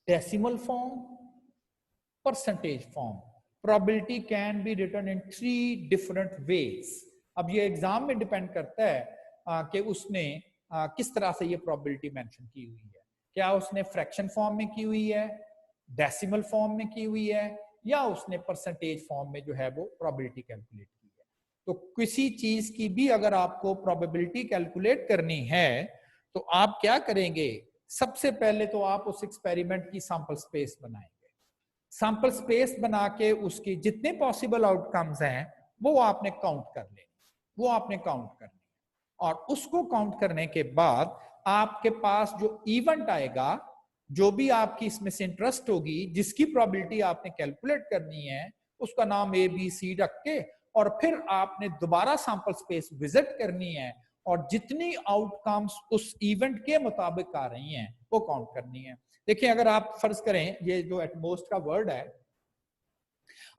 decimal form, percentage form. Probability can be written in 3 different ways. अब ये एग्जाम में डिपेंड करता है कि उसने किस तरह से ये प्रोबेबिलिटी मेंशन की हुई है, क्या उसने फ्रैक्शन फॉर्म में की हुई है, डेसिमल फॉर्म में की हुई है, या उसने परसेंटेज फॉर्म में जो है वो प्रोबेबिलिटी कैलकुलेट की है। तो किसी चीज की भी अगर आपको प्रोबेबिलिटी कैलकुलेट करनी है तो आप क्या करेंगे, सबसे पहले तो आप उस एक्सपेरिमेंट की सैंपल स्पेस बनाएंगे। सैंपल स्पेस बना के उसकी जितने पॉसिबल आउटकम्स हैं वो आपने काउंट कर लेने, वो आपने काउंट करने, और उसको काउंट करने के बाद आपके पास जो इवेंट आएगा, जो भी आपकी इसमें से इंटरेस्ट होगी, जिसकी प्रोबेबिलिटी आपने कैलकुलेट करनी है, उसका नाम ए बी सी रख के, और फिर आपने दोबारा सैंपल स्पेस विजिट करनी है और जितनी आउटकम्स उस इवेंट के मुताबिक आ रही हैं वो काउंट करनी है। देखिए, अगर आप फर्ज करें, ये जो एटमोस्ट का वर्ड है,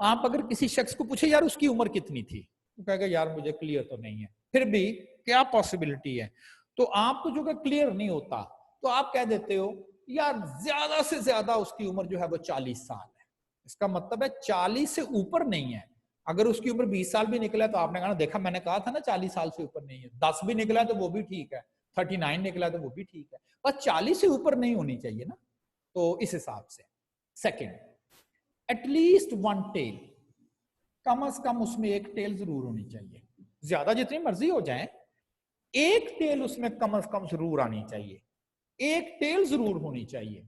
आप अगर किसी शख्स को पूछे यार उसकी उम्र कितनी थी, तो कहेगा यार मुझे क्लियर तो नहीं है, फिर भी क्या पॉसिबिलिटी है, तो आपको जो क्लियर नहीं होता तो आप कह देते हो यार ज्यादा से ज्यादा उसकी उम्र जो है वो 40 साल है। इसका मतलब है 40 से ऊपर नहीं है। अगर उसकी उम्र 20 साल भी निकला तो आपने कहा देखा मैंने कहा था ना 40 साल से ऊपर नहीं है, 10 भी निकला तो वो भी ठीक है, 39 निकला तो वो भी ठीक है, पर 40 से ऊपर नहीं होनी चाहिए ना। तो इस हिसाब से सेकंड, एटलीस्ट 1 टेल, कम से कम उसमें एक टेल जरूर होनी चाहिए, ज्यादा जितनी मर्जी हो जाए एक टेल उसमें कम से कम जरूर आनी चाहिए, एक टेल जरूर होनी चाहिए।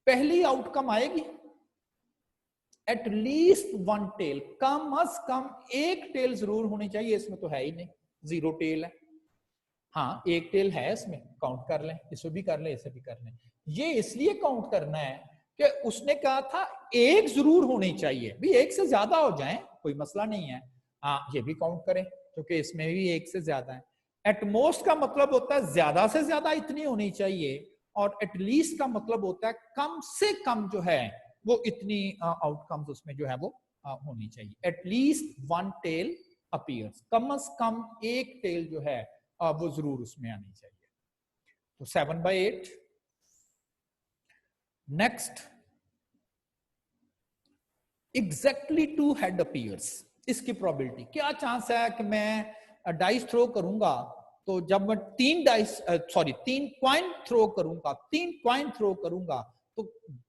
पहली आउटकम आएगी एटलीस्ट 1 टेल, कम से कम एक टेल जरूर होनी चाहिए, इसमें तो है ही नहीं, 0 टेल है। हाँ, एक टेल है इसमें, काउंट कर लें, इसे भी कर लें, इसे भी कर लें। ये इसलिए काउंट करना है कि उसने कहा था एक जरूर होनी चाहिए, भी एक से ज्यादा हो जाए कोई मसला नहीं है, हाँ ये भी काउंट करें क्योंकि इसमें भी एक से ज्यादा है। एटमोस्ट का मतलब होता है ज्यादा से ज्यादा इतनी होनी चाहिए, और एटलीस्ट का मतलब होता है कम से कम जो है वो इतनी आउटकम्स उसमें जो है वो होनी चाहिए। एटलीस्ट 1 टेल अपीयर्स, कम से कम एक टेल जो है वो जरूर उसमें आनी चाहिए। तो 7/8। नेक्स्ट, एग्जैक्टली 2 हेड अपीयर्स, इसकी प्रोबेबिलिटी क्या चांस है कि मैं डाइस थ्रो करूंगा तो जब मैं 3 कॉइन थ्रो करूंगा, 3 कॉइन थ्रो करूंगा तो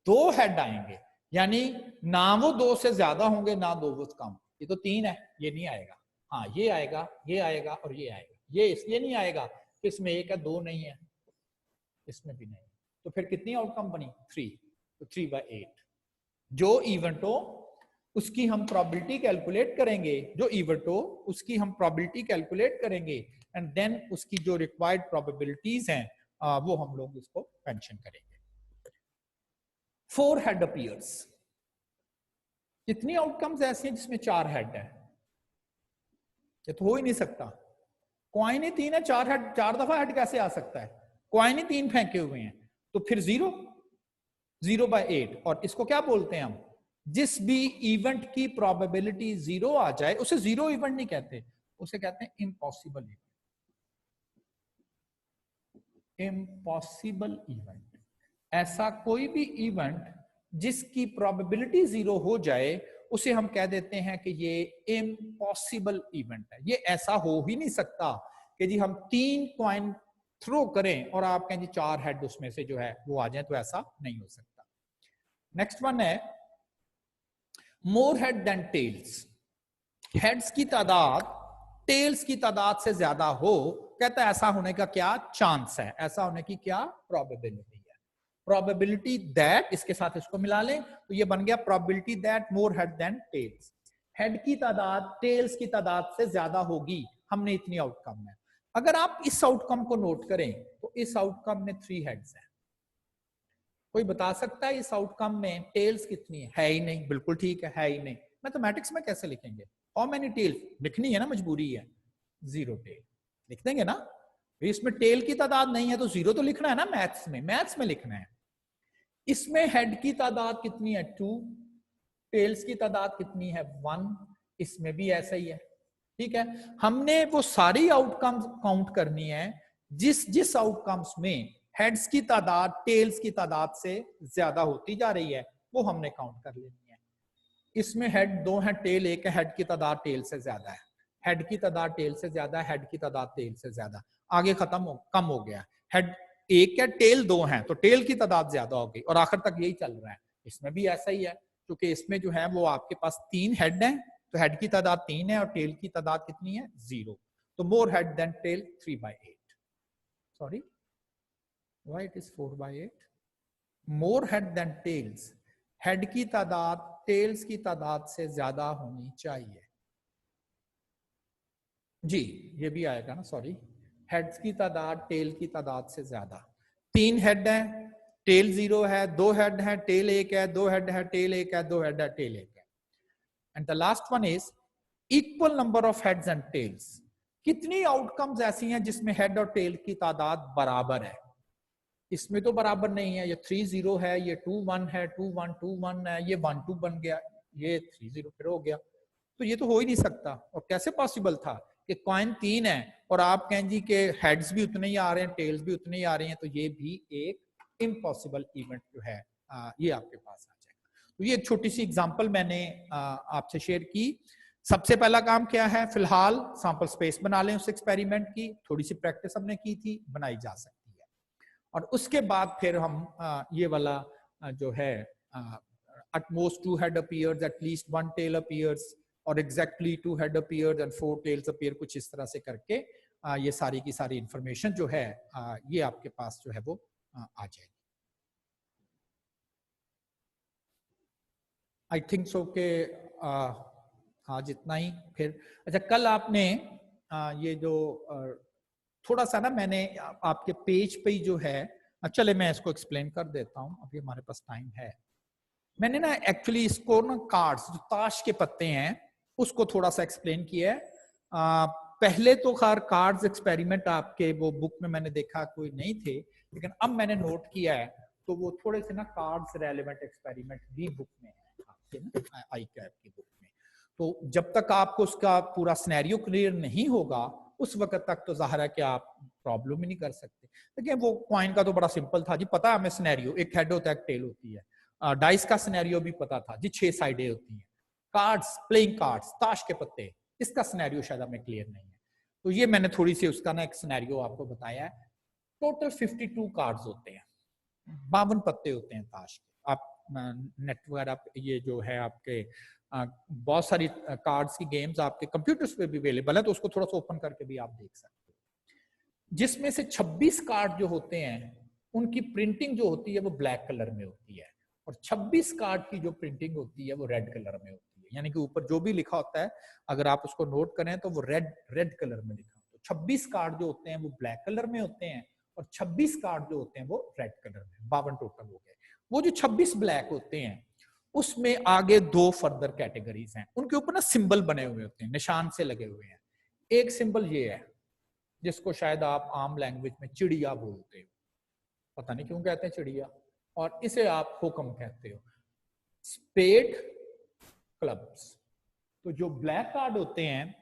2 हेड आएंगे, यानी ना वो 2 से ज्यादा होंगे ना 2 वो कम। ये तो 3 है, ये नहीं आएगा। हाँ ये आएगा, ये आएगा और ये आएगा। ये इसलिए नहीं आएगा कि इसमें 1 है 2 नहीं है, इसमें भी नहीं। तो फिर कितनी आउटकम बनी? 3। तो 3/8 जो इवेंट हो उसकी हम प्रोबेबिलिटी कैलकुलेट करेंगे, जो इवेंट हो उसकी हम प्रोबेबिलिटी कैलकुलेट करेंगे एंड देन उसकी जो रिक्वायर्ड प्रोबेबिलिटीज हैं वो हम लोग इसको मेंशन करेंगे। 4 हेड अपीयर्स। कितनी आउटकम्स ऐसी हैं जिसमें 4 हेड है? ये तो हो ही नहीं सकता। क्वाइन ही 3 है, 4 हेड, 4 दफा हेड कैसे आ सकता है? क्वाइन ही 3 फेंके हुए हैं, तो फिर 0/8। और इसको क्या बोलते हैं हम? जिस भी इवेंट की प्रोबेबिलिटी 0 आ जाए उसे 0 इवेंट नहीं कहते, उसे कहते हैं इम्पॉसिबल इवेंट। इम्पॉसिबल इवेंट, ऐसा कोई भी इवेंट जिसकी प्रोबेबिलिटी 0 हो जाए उसे हम कह देते हैं कि ये इम्पॉसिबल इवेंट है। ये ऐसा हो ही नहीं सकता कि जी हम 3 कॉइन थ्रो करें और आप कहें जी 4 हेड उसमें से जो है वो आ जाए, तो ऐसा नहीं हो सकता। नेक्स्ट वन है मोर हेड देन टेल्स। हेड्स की तादाद टेल्स की तादाद से ज्यादा हो, कहता है ऐसा होने का क्या चांस है, ऐसा होने की क्या प्रोबेबिलिटी है। प्रोबेबिलिटी दैट, इसके साथ इसको मिला लें तो ये बन गया probability that more head then tails. Head की तादाद टेल्स की तादाद से ज्यादा होगी, हमने इतनी आउटकम है। अगर आप इस आउटकम को नोट करें तो इस आउटकम में 3 हेड्स हैं। कोई बता सकता है इस आउटकम में टेल्स कितनी है ही नहीं, बिल्कुल ठीक है ही नहीं। मैथमेटिक्स में कैसे लिखेंगे? हाउ मेनी टेल्स लिखनी है ना, मजबूरी है। 0 टेल लिख देंगे ना, इसमें टेल की तादाद नहीं है तो 0 तो लिखना है ना, मैथ्स में लिखना है। इसमें हेड की तादाद कितनी है? 2। टेल्स की तादाद कितनी है? 1। इसमें भी ऐसा ही है, ठीक है। हमने वो सारी आउटकम्स काउंट करनी है जिस आउटकम्स में हेड्स की तादाद टेल्स की तादाद से ज्यादा होती जा रही है, वो हमने काउंट कर लेनी है। इसमें हेड 2 है, टेल 1 है, हेड की तादाद टेल से ज्यादा है, हेड की तादाद टेल से ज्यादा है, हेड की तादाद टेल से ज्यादा, आगे कम हो गया। हेड 1 है, टेल 2 है, तो टेल की तादाद ज्यादा हो गई और आखिर तक यही चल रहा है। इसमें भी ऐसा ही है, क्योंकि इसमें जो है वो आपके पास 3 हेड है, तो हेड की तादाद 3 है और टेल की तादाद कितनी है? 0। तो more head than tail 3/8। Sorry, why it is 4/8? More head then tails, head की तादाद टेल्स की तादाद से ज्यादा होनी चाहिए जी। ये भी आएगा ना, सॉरी, हेड्स की तादाद टेल की तादाद से ज्यादा। 3 हेड है, टेल 0 है, 2 हेड है, टेल 1 है, 2 हेड है, टेल 1 है, 2 हेड है, टेल 1 है। And the last one is equal number of heads and tails. कितनी आउटकम्स ऐसी हैं जिसमें हेड और टेल की तादाद बराबर है? इसमें तो बराबर नहीं है, ये 3-0 है, ये 2-1 है, 2-1 है, ये 1-2 बन गया, ये 3-0 फिर हो गया। तो ये तो हो ही नहीं सकता। और कैसे पॉसिबल था कि कॉइन 3 है और आप कहें जी के हेड्स भी उतने ही आ रहे हैं, टेल्स भी उतने ही आ रहे हैं, तो ये भी एक इम्पॉसिबल इवेंट जो है ये आपके पास आ जाएगा। तो ये एक छोटी सी एग्जांपल मैंने आपसे शेयर की। सबसे पहला काम क्या है? फिलहाल सैंपल स्पेस बना लें उस एक्सपेरिमेंट की, थोड़ी सी प्रैक्टिस हमने की थी, बनाई जा सकती है। और उसके बाद फिर हम ये वाला जो है at most 2 head appears, at least 1 tail appears, और exactly 2 head appears and 4 tails appear, कुछ इस तरह से करके ये सारी की सारी इंफॉर्मेशन जो है ये आपके पास जो है वो आ जाएगी। आई थिंक सो के आज इतना ही। फिर अच्छा, कल आपने ये जो थोड़ा सा ना मैंने आपके पेज पे ही जो है, चले मैं इसको एक्सप्लेन कर देता हूँ, अभी हमारे पास टाइम है। मैंने ना एक्चुअली इसको ना कार्ड्स, जो ताश के पत्ते हैं, उसको थोड़ा सा एक्सप्लेन किया है। पहले तो खैर कार्ड्स एक्सपेरिमेंट आपके वो बुक में मैंने देखा कोई नहीं थे, लेकिन अब मैंने नोट किया है तो वो थोड़े से ना कार्ड्स रेलेवेंट एक्सपेरिमेंट भी बुक में है आपके ना आई कैप की बुक में। तो जब तक आपको उसका पूरा सिनेरियो क्लियर नहीं होगा उस वक्त तक तो जाहिर है कि आप प्रॉब्लम ही नहीं कर सकते। देखिए वो कॉइन का तो बड़ा सिंपल था जी, पता है हमें सिनेरियो, एक हेड होता है एक टेल होती है। डाइस का सिनेरियो भी पता था जी, 6 साइडें होती हैं। कार्ड्स, प्लेइंग कार्ड्स, ताश के पत्ते, इसका सिनेरियो शायद हमें क्लियर नहीं है, तो ये मैंने थोड़ी सी उसका ना एक सिनेरियो आपको बताया है। टोटल 52 कार्ड्स होते हैं, 52 पत्ते होते हैं ताश के। आप नेट वगैरह ये जो है आपके बहुत सारी कार्ड्स की गेम्स आपके कंप्यूटर्स पे भी अवेलेबल है, तो उसको थोड़ा सा ओपन करके भी आप देख सकते हो। जिसमें से 26 कार्ड जो होते हैं उनकी प्रिंटिंग जो होती है वो ब्लैक कलर में होती है, और 26 कार्ड की जो प्रिंटिंग होती है वो रेड कलर में होती है। यानी कि ऊपर जो भी लिखा होता है अगर आप उसको नोट करें तो वो रेड कलर में लिखा होता है। 26 कार्ड जो होते हैं वो ब्लैक कलर में होते हैं और 26 कार्ड जो होते हैं वो रेड कलर में। 52 टोटल हो गए। वो जो 26 ब्लैक होते हैं उसमें आगे 2 फर्दर कैटेगरीज हैं, उनके ऊपर ना सिंबल बने हुए होते हैं, निशान से लगे हुए हैं। एक सिंबल ये है जिसको शायद आप आम लैंग्वेज में चिड़िया बोलते हो, पता नहीं क्यों कहते हैं चिड़िया, और इसे आप हुक्म कहते हो। Spade, clubs. तो जो ब्लैक कार्ड होते हैं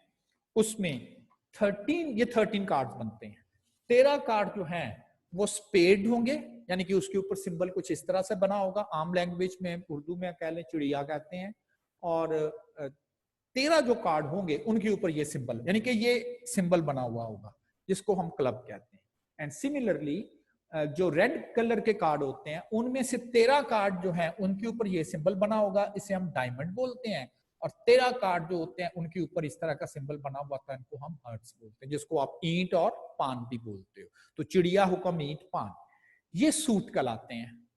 उसमें 13 कार्ड्स बनते हैं। 13 कार्ड जो हैं वो स्पेड होंगे, यानी कि उसके ऊपर सिंबल कुछ इस तरह से बना होगा, आम लैंग्वेज में उर्दू में कह लें चिड़िया कहते हैं। और 13 जो कार्ड होंगे उनके ऊपर ये सिंबल, यानी कि ये सिंबल बना हुआ होगा जिसको हम क्लब कहते हैं। एंड सिमिलरली जो रेड कलर के कार्ड होते हैं उनमें से 13 कार्ड जो हैं उनके ऊपर ये सिंबल बना होगा, इसे हम डायमंड बोलते हैं। और 13 कार्ड जो होते हैं उनके ऊपर इस तरह का सिंबल बना हुआ था, इनको हम हर्ट्स बोलते हैं, जिसको आप ईंट और पान भी बोलते हो। तो चिड़िया, हुक्म, ईंट, पान, ये सूट कहलाते हैं।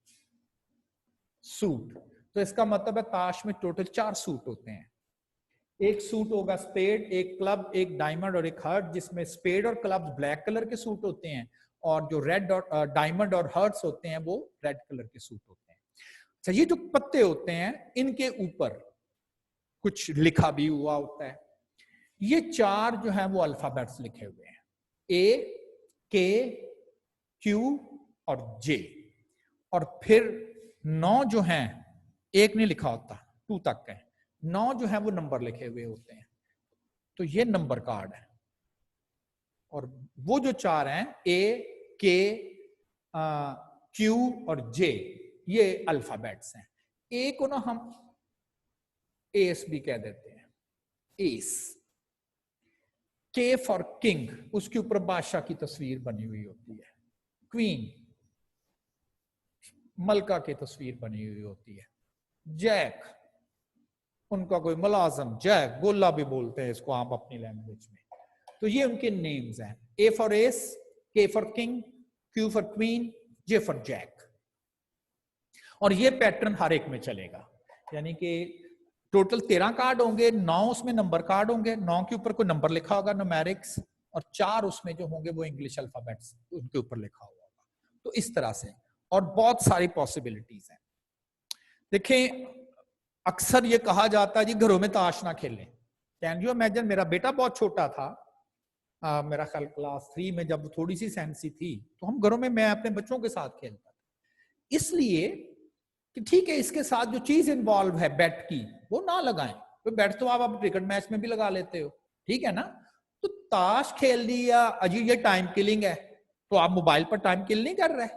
सूट, तो इसका मतलब है ताश में टोटल 4 सूट होते हैं। एक सूट होगा स्पेड, एक क्लब, एक डायमंड और एक हर्ट, जिसमें स्पेड और क्लब ब्लैक कलर के सूट होते हैं और जो रेड और डायमंड और हर्ट्स होते हैं वो रेड कलर के सूट होते हैं। अच्छा, ये जो पत्ते होते हैं इनके ऊपर कुछ लिखा भी हुआ होता है। ये 4 जो है वो अल्फाबेट्स लिखे हुए हैं, ए, के, क्यू और जे। और फिर 9 जो हैं, एक नहीं लिखा होता, 2 तक है, 9 जो है वो नंबर लिखे हुए होते हैं। तो ये नंबर कार्ड है। और वो जो 4 हैं, ए, के, क्यू और जे, ये अल्फाबेट्स हैं। ए को ना हम एस भी कह देते हैं, एस। के फॉर किंग, उसके ऊपर बादशाह की तस्वीर बनी हुई होती है। क्वीन, मलका की तस्वीर बनी हुई होती है। जैक, उनका कोई मुलाजम, जैक गोला भी बोलते हैं इसको आप अपनी लैंग्वेज में। तो ये उनके नेम्स हैं, A for ace, K for king, Q for queen, J for jack. और ये पैटर्न हर एक में चलेगा, यानी कि टोटल 13 कार्ड होंगे, 9 उसमें नंबर कार्ड होंगे, 9 के ऊपर कोई नंबर लिखा होगा, न्यूमेरिक्स, और 4 उसमें जो होंगे वो इंग्लिश अल्फाबेट्स उनके ऊपर लिखा हुआ होगा। तो इस तरह से, और बहुत सारी पॉसिबिलिटीज हैं। देखें, अक्सर ये कहा जाता है जी घरों में ताश ना खेलें। कैन यू इमेजिन, मेरा बेटा बहुत छोटा था, मेरा ख्याल क्लास 3 में, जब थोड़ी सी सेंसी थी, तो हम घरों में, मैं अपने बच्चों के साथ खेलता था, इसलिए कि ठीक है इसके साथ जो चीज इन्वॉल्व है बेट की वो ना लगाएं। तो बेट तो आप क्रिकेट मैच में भी लगा लेते हो, ठीक है ना। तो ताश खेल लिया, अजी ये टाइम किलिंग है, तो आप मोबाइल पर टाइम किल नहीं कर रहे,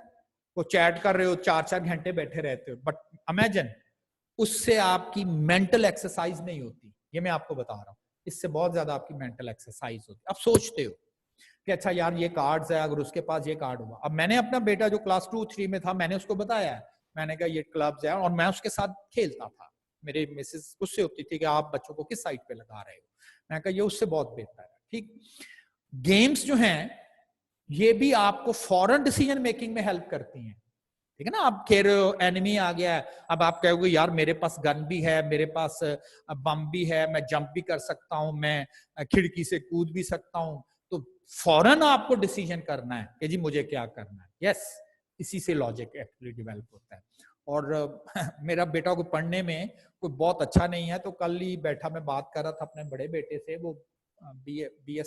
वो चैट कर रहे हो, 4-4 घंटे बैठे रहते हो। बट इमेजिन, उससे आपकी मेंटल एक्सरसाइज नहीं होती, ये मैं आपको बता रहा हूँ, इससे बहुत ज्यादा आपकी मेंटल एक्सरसाइज होती है। आप सोचते हो कि अच्छा यार ये कार्ड्स है, अगर उसके पास ये कार्ड हुआ। अब मैंने अपना बेटा जो क्लास 2-3 में था, मैंने उसको बताया है, मैंने कहा ये क्लब्स है, और मैं उसके साथ खेलता था। मेरे मिसेस उससे होती थी कि आप बच्चों को किस साइड पे लगा रहे हो, मैंने कहा ये उससे बहुत बेहतर है। ठीक, गेम्स जो हैं ये भी आपको फॉरन डिसीजन मेकिंग में हेल्प करती हैं, ठीक है ना। आप खेल रहे हो, एनिमी आ गया है, अब आप कहोगे यार मेरे पास गन भी है, मेरे पास बम भी है, मैं जंप भी कर सकता हूं, मैं खिड़की से कूद भी सकता हूं। तो फौरन आपको डिसीजन करना है कि जी मुझे क्या करना है। यस, इसी से लॉजिक एक्चुअली डेवलप होता है। और मेरा बेटा को पढ़ने में कोई बहुत अच्छा नहीं है, तो कल ही बैठा मैं बात कर रहा था अपने बड़े बेटे से, वो बीबीए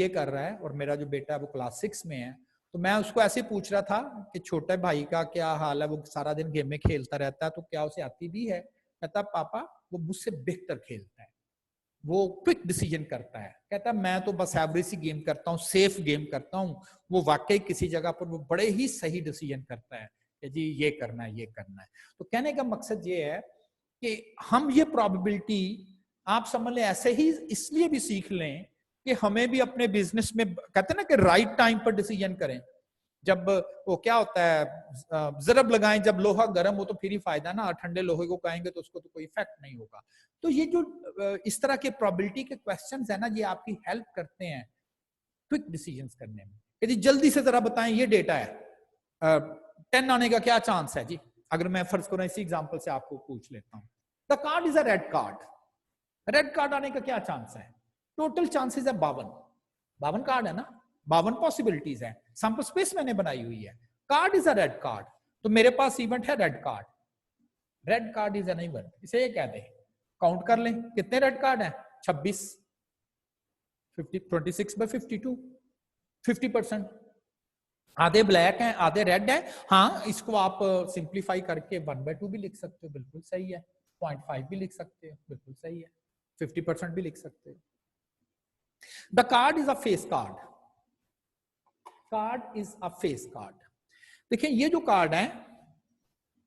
कर रहा है, और मेरा जो बेटा है वो क्लास 6 में है। तो मैं उसको ऐसे पूछ रहा था कि छोटे भाई का क्या हाल है, वो सारा दिन गेम में खेलता रहता है, तो क्या उसे आती भी है। कहता पापा वो मुझसे बेहतर खेलता है, वो क्विक डिसीजन करता है। कहता मैं तो बस एवरेज सी गेम करता हूँ, सेफ गेम करता हूँ। वो वाकई किसी जगह पर वो बड़े ही सही डिसीजन करता है कि जी ये करना है, ये करना है। तो कहने का मकसद ये है कि हम ये प्रोबेबिलिटी आप समझ लें ऐसे ही इसलिए भी सीख लें कि हमें भी अपने बिजनेस में, कहते हैं ना कि राइट टाइम पर डिसीजन करें। जब वो क्या होता है जरब लगाएं, जब लोहा गर्म हो तो फिर ही फायदा ना, ठंडे लोहे को कहेंगे तो उसको तो कोई इफेक्ट नहीं होगा। तो ये जो इस तरह के प्रोबेबिलिटी के क्वेश्चंस है ना, ये आपकी हेल्प करते हैं क्विक डिसीजंस करने में। यदि जल्दी से जरा बताएं ये डेटा है, 10 आने का क्या चांस है जी? अगर मैं फर्ज करूं इसी एग्जांपल से आपको पूछ लेता हूं, the card is a red card, red card आने का क्या चांस है? टोटल चांसेस है 52 कार्ड है ना, 52 पॉसिबिलिटीज है, सैंपल स्पेस मैंने बनाई हुई है, card is a red card, तो मेरे पास इवेंट है red card, red card is an event, इसे ये कहते हैं। काउंट कर लें कितने रेड कार्ड है, 26, 26 by 52, 50%। आधे ब्लैक हैं आधे रेड है। हाँ, इसको आप सिंप्लीफाई करके 1/2 भी लिख सकते हो, बिल्कुल सही है, 0.5 भी लिख सकते हो, बिल्कुल सही है, 50% भी लिख सकते हो। The card is a face card, card is a face card. देखिए ये जो कार्ड है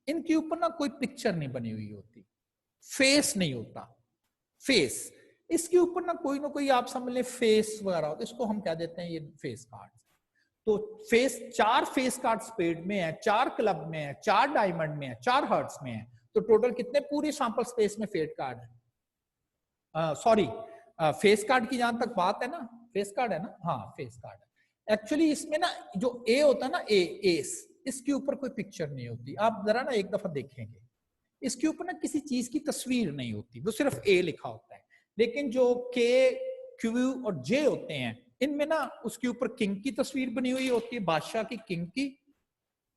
इनके ऊपर ना कोई पिक्चर नहीं बनी हुई होती, फेस नहीं होता, फेस इसके ऊपर ना कोई आप समझ ले फेस वगैरह होता है, इसको हम क्या देते हैं, ये फेस कार्ड। तो फेस, 4 फेस कार्ड स्पेड में है, 4 क्लब में है, 4 डायमंड में है, 4 हर्ट्स में है, तो टोटल कितने पूरी सैंपल स्पेस में फेस कार्ड है? सॉरी, फेस कार्ड की जहां तक बात है ना, फेस कार्ड है ना, हाँ फेस कार्ड है। एक्चुअली इसमें ना जो ए होता है ना, एस, इसके ऊपर कोई पिक्चर नहीं होती। आप जरा ना एक दफा देखेंगे, इसके ऊपर ना किसी चीज की तस्वीर नहीं होती, वो सिर्फ ए लिखा होता है। लेकिन जो के, क्यू और जे होते हैं, इनमें ना उसके ऊपर किंग की तस्वीर बनी हुई होती है, बादशाह की, किंग की,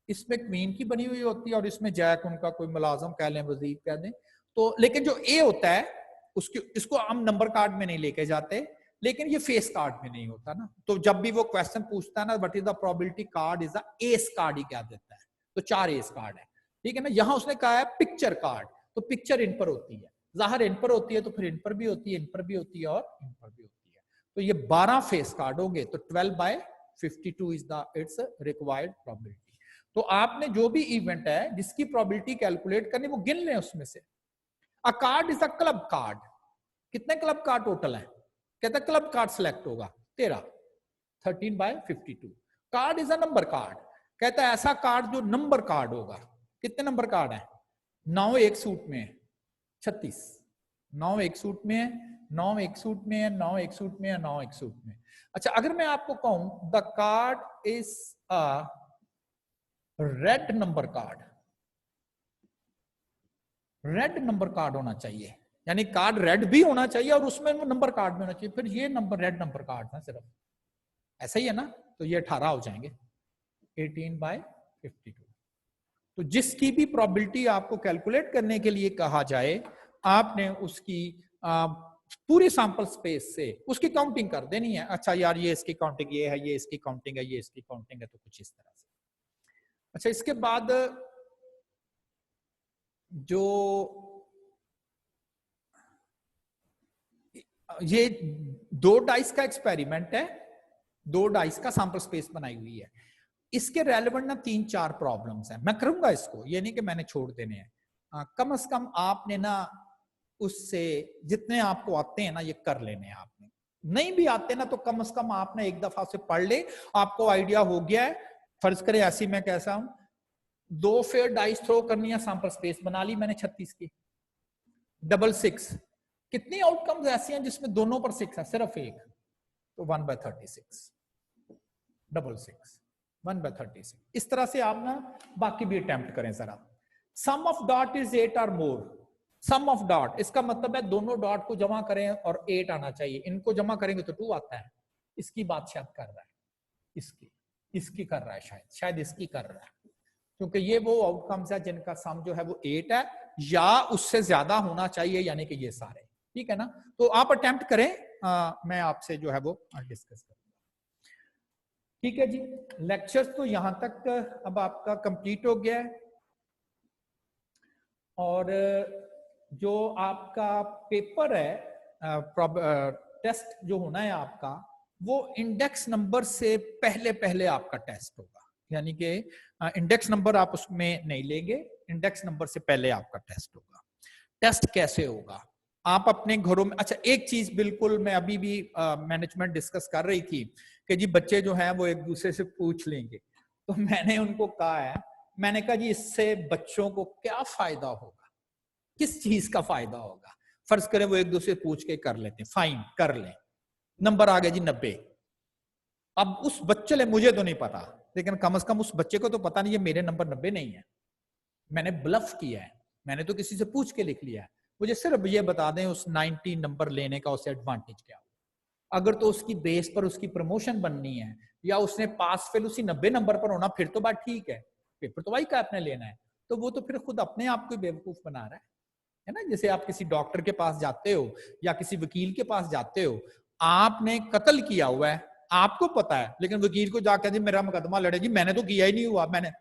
इसमें क्वीन की बनी हुई होती है, और इसमें जैक उनका कोई मुलाजम कह लें, वजीर कह दें। तो लेकिन जो ए होता है उसके, इसको हम नंबर कार्ड में नहीं लेके जाते, लेकिन ये फेस कार्ड में नहीं होता ना। तो जब भी वो क्वेश्चन पूछता है ना, what is the probability card is the ace card, ही क्या देता है, तो 4 एस कार्ड है, ठीक है ना। यहां उसने कहा है पिक्चर कार्ड, तो पिक्चर इन पर होती है, जाहिर इन पर होती है, तो फिर इन पर भी होती है, इन पर भी होती है, और इन पर भी होती है। तो ये 12 फेस कार्ड होंगे, तो 12/52 is the it's required probability. तो आपने जो भी इवेंट है जिसकी प्रोबेबिलिटी कैलकुलेट करनी, वो गिन लें उसमें से। अ card is a club card, कितने क्लब कार्ड टोटल है? कहता है क्लब कार्ड सिलेक्ट होगा 13, 13/52। Card is a number card, कहता है ऐसा कार्ड जो नंबर कार्ड होगा। कितने नंबर कार्ड है? 9 एक सूट में है, 36, 9 एक सूट में है, 9 एक सूट में है, 9 एक सूट में है, 9 एक सूट में। अच्छा, अगर मैं आपको कहूं the card is a red number card, red number card होना चाहिए, यानी कार्ड रेड भी होना चाहिए और उसमें नंबर कार्ड में होना चाहिए, फिर ये नंबर रेड नंबर कार्ड है सिर्फ, ऐसा ही है ना। तो ये 18 हो जाएंगे, 18/52। तो जिसकी भी प्रोबेबिलिटी आपको कैलकुलेट करने के लिए कहा जाए, आपने उसकी पूरी सैंपल स्पेस से उसकी काउंटिंग कर देनी है। अच्छा यार, ये इसकी काउंटिंग ये है, ये इसकी काउंटिंग है, ये इसकी काउंटिंग है, तो कुछ इस तरह से। अच्छा, इसके बाद जो ये 2 डाइस का एक्सपेरिमेंट है, 2 डाइस का सैंपल स्पेस बनाई हुई है, इसके रेलेवेंट ना 3-4 प्रॉब्लम्स हैं। मैं करूंगा इसको, ये नहीं कि मैंने छोड़ देने हैं। कम से कम आपने ना उससे जितने आपको आते हैं ना, ये कर लेने हैं। आपने नहीं भी आते ना, तो कम से कम आपने एक दफा से पढ़ ले, आपको आइडिया हो गया है। फर्ज करें ऐसी मैं कैसा हूं, 2 फेयर डाइस थ्रो करनी है, सैंपल स्पेस बना ली मैंने 36 की, डबल 6, कितनी आउटकम्स ऐसी हैं जिसमें दोनों पर 6 है, सिर्फ एक, तो 1/36, डबल 6, 1/36। इस तरह से आप ना बाकी भी अटेम्प्ट करें जरा। सम ऑफ डॉट इज 8 और मोर, सम ऑफ डॉट इसका मतलब है दोनों डॉट को जमा करें और 8 आना चाहिए, इनको जमा करेंगे तो 2 आता है। इसकी बात शायद कर रहा है, इसकी कर रहा है, शायद इसकी कर रहा है, क्योंकि ये वो आउटकम्स है जिनका सम जो है वो 8 है या उससे ज्यादा होना चाहिए, यानी कि ये सारे, ठीक है ना। तो आप अटेम्प्ट करें, मैं आपसे जो है वो डिस्कस करूंगा। ठीक है जी, लेक्चर्स तो यहां तक अब आपका कंप्लीट हो गया है, और जो आपका पेपर है, टेस्ट जो होना है आपका, वो इंडेक्स नंबर से पहले पहले आपका टेस्ट होगा, यानी कि इंडेक्स नंबर आप उसमें नहीं लेंगे, इंडेक्स नंबर से पहले आपका टेस्ट होगा। टेस्ट कैसे होगा आप अपने घरों में, अच्छा एक चीज बिल्कुल मैं अभी भी मैनेजमेंट डिस्कस कर रही थी कि जी बच्चे जो हैं वो एक दूसरे से पूछ लेंगे, तो मैंने उनको कहा है, मैंने कहा जी इससे बच्चों को क्या फायदा होगा, किस चीज का फायदा होगा। फर्ज करें वो एक दूसरे पूछ के कर लेते हैं, फाइन कर लें, नंबर आ गया जी 90। अब उस बच्चे ने, मुझे तो नहीं पता, लेकिन कम से कम उस बच्चे को तो पता नहीं है मेरे नंबर 90 नहीं है, मैंने ब्लफ किया है, मैंने तो किसी से पूछ के लिख लिया है। मुझे सिर्फ ये बता दें उस 90 नंबर लेने का उससे एडवांटेज क्या हो। अगर तो उसकी बेस पर उसकी प्रमोशन बननी है या उसने पास फेल उसी 90 नंबर पर होना, फिर तो बात ठीक है, पेपर तो वही का आपने लेना है। तो वो तो फिर खुद अपने आप को बेवकूफ बना रहा है ना। जैसे आप किसी डॉक्टर के पास जाते हो या किसी वकील के पास जाते हो, आपने कत्ल किया हुआ है, आपको पता है, लेकिन वकील को जाकर जी मेरा मुकदमा लड़े, जी मैंने तो किया ही नहीं हुआ, मैंने,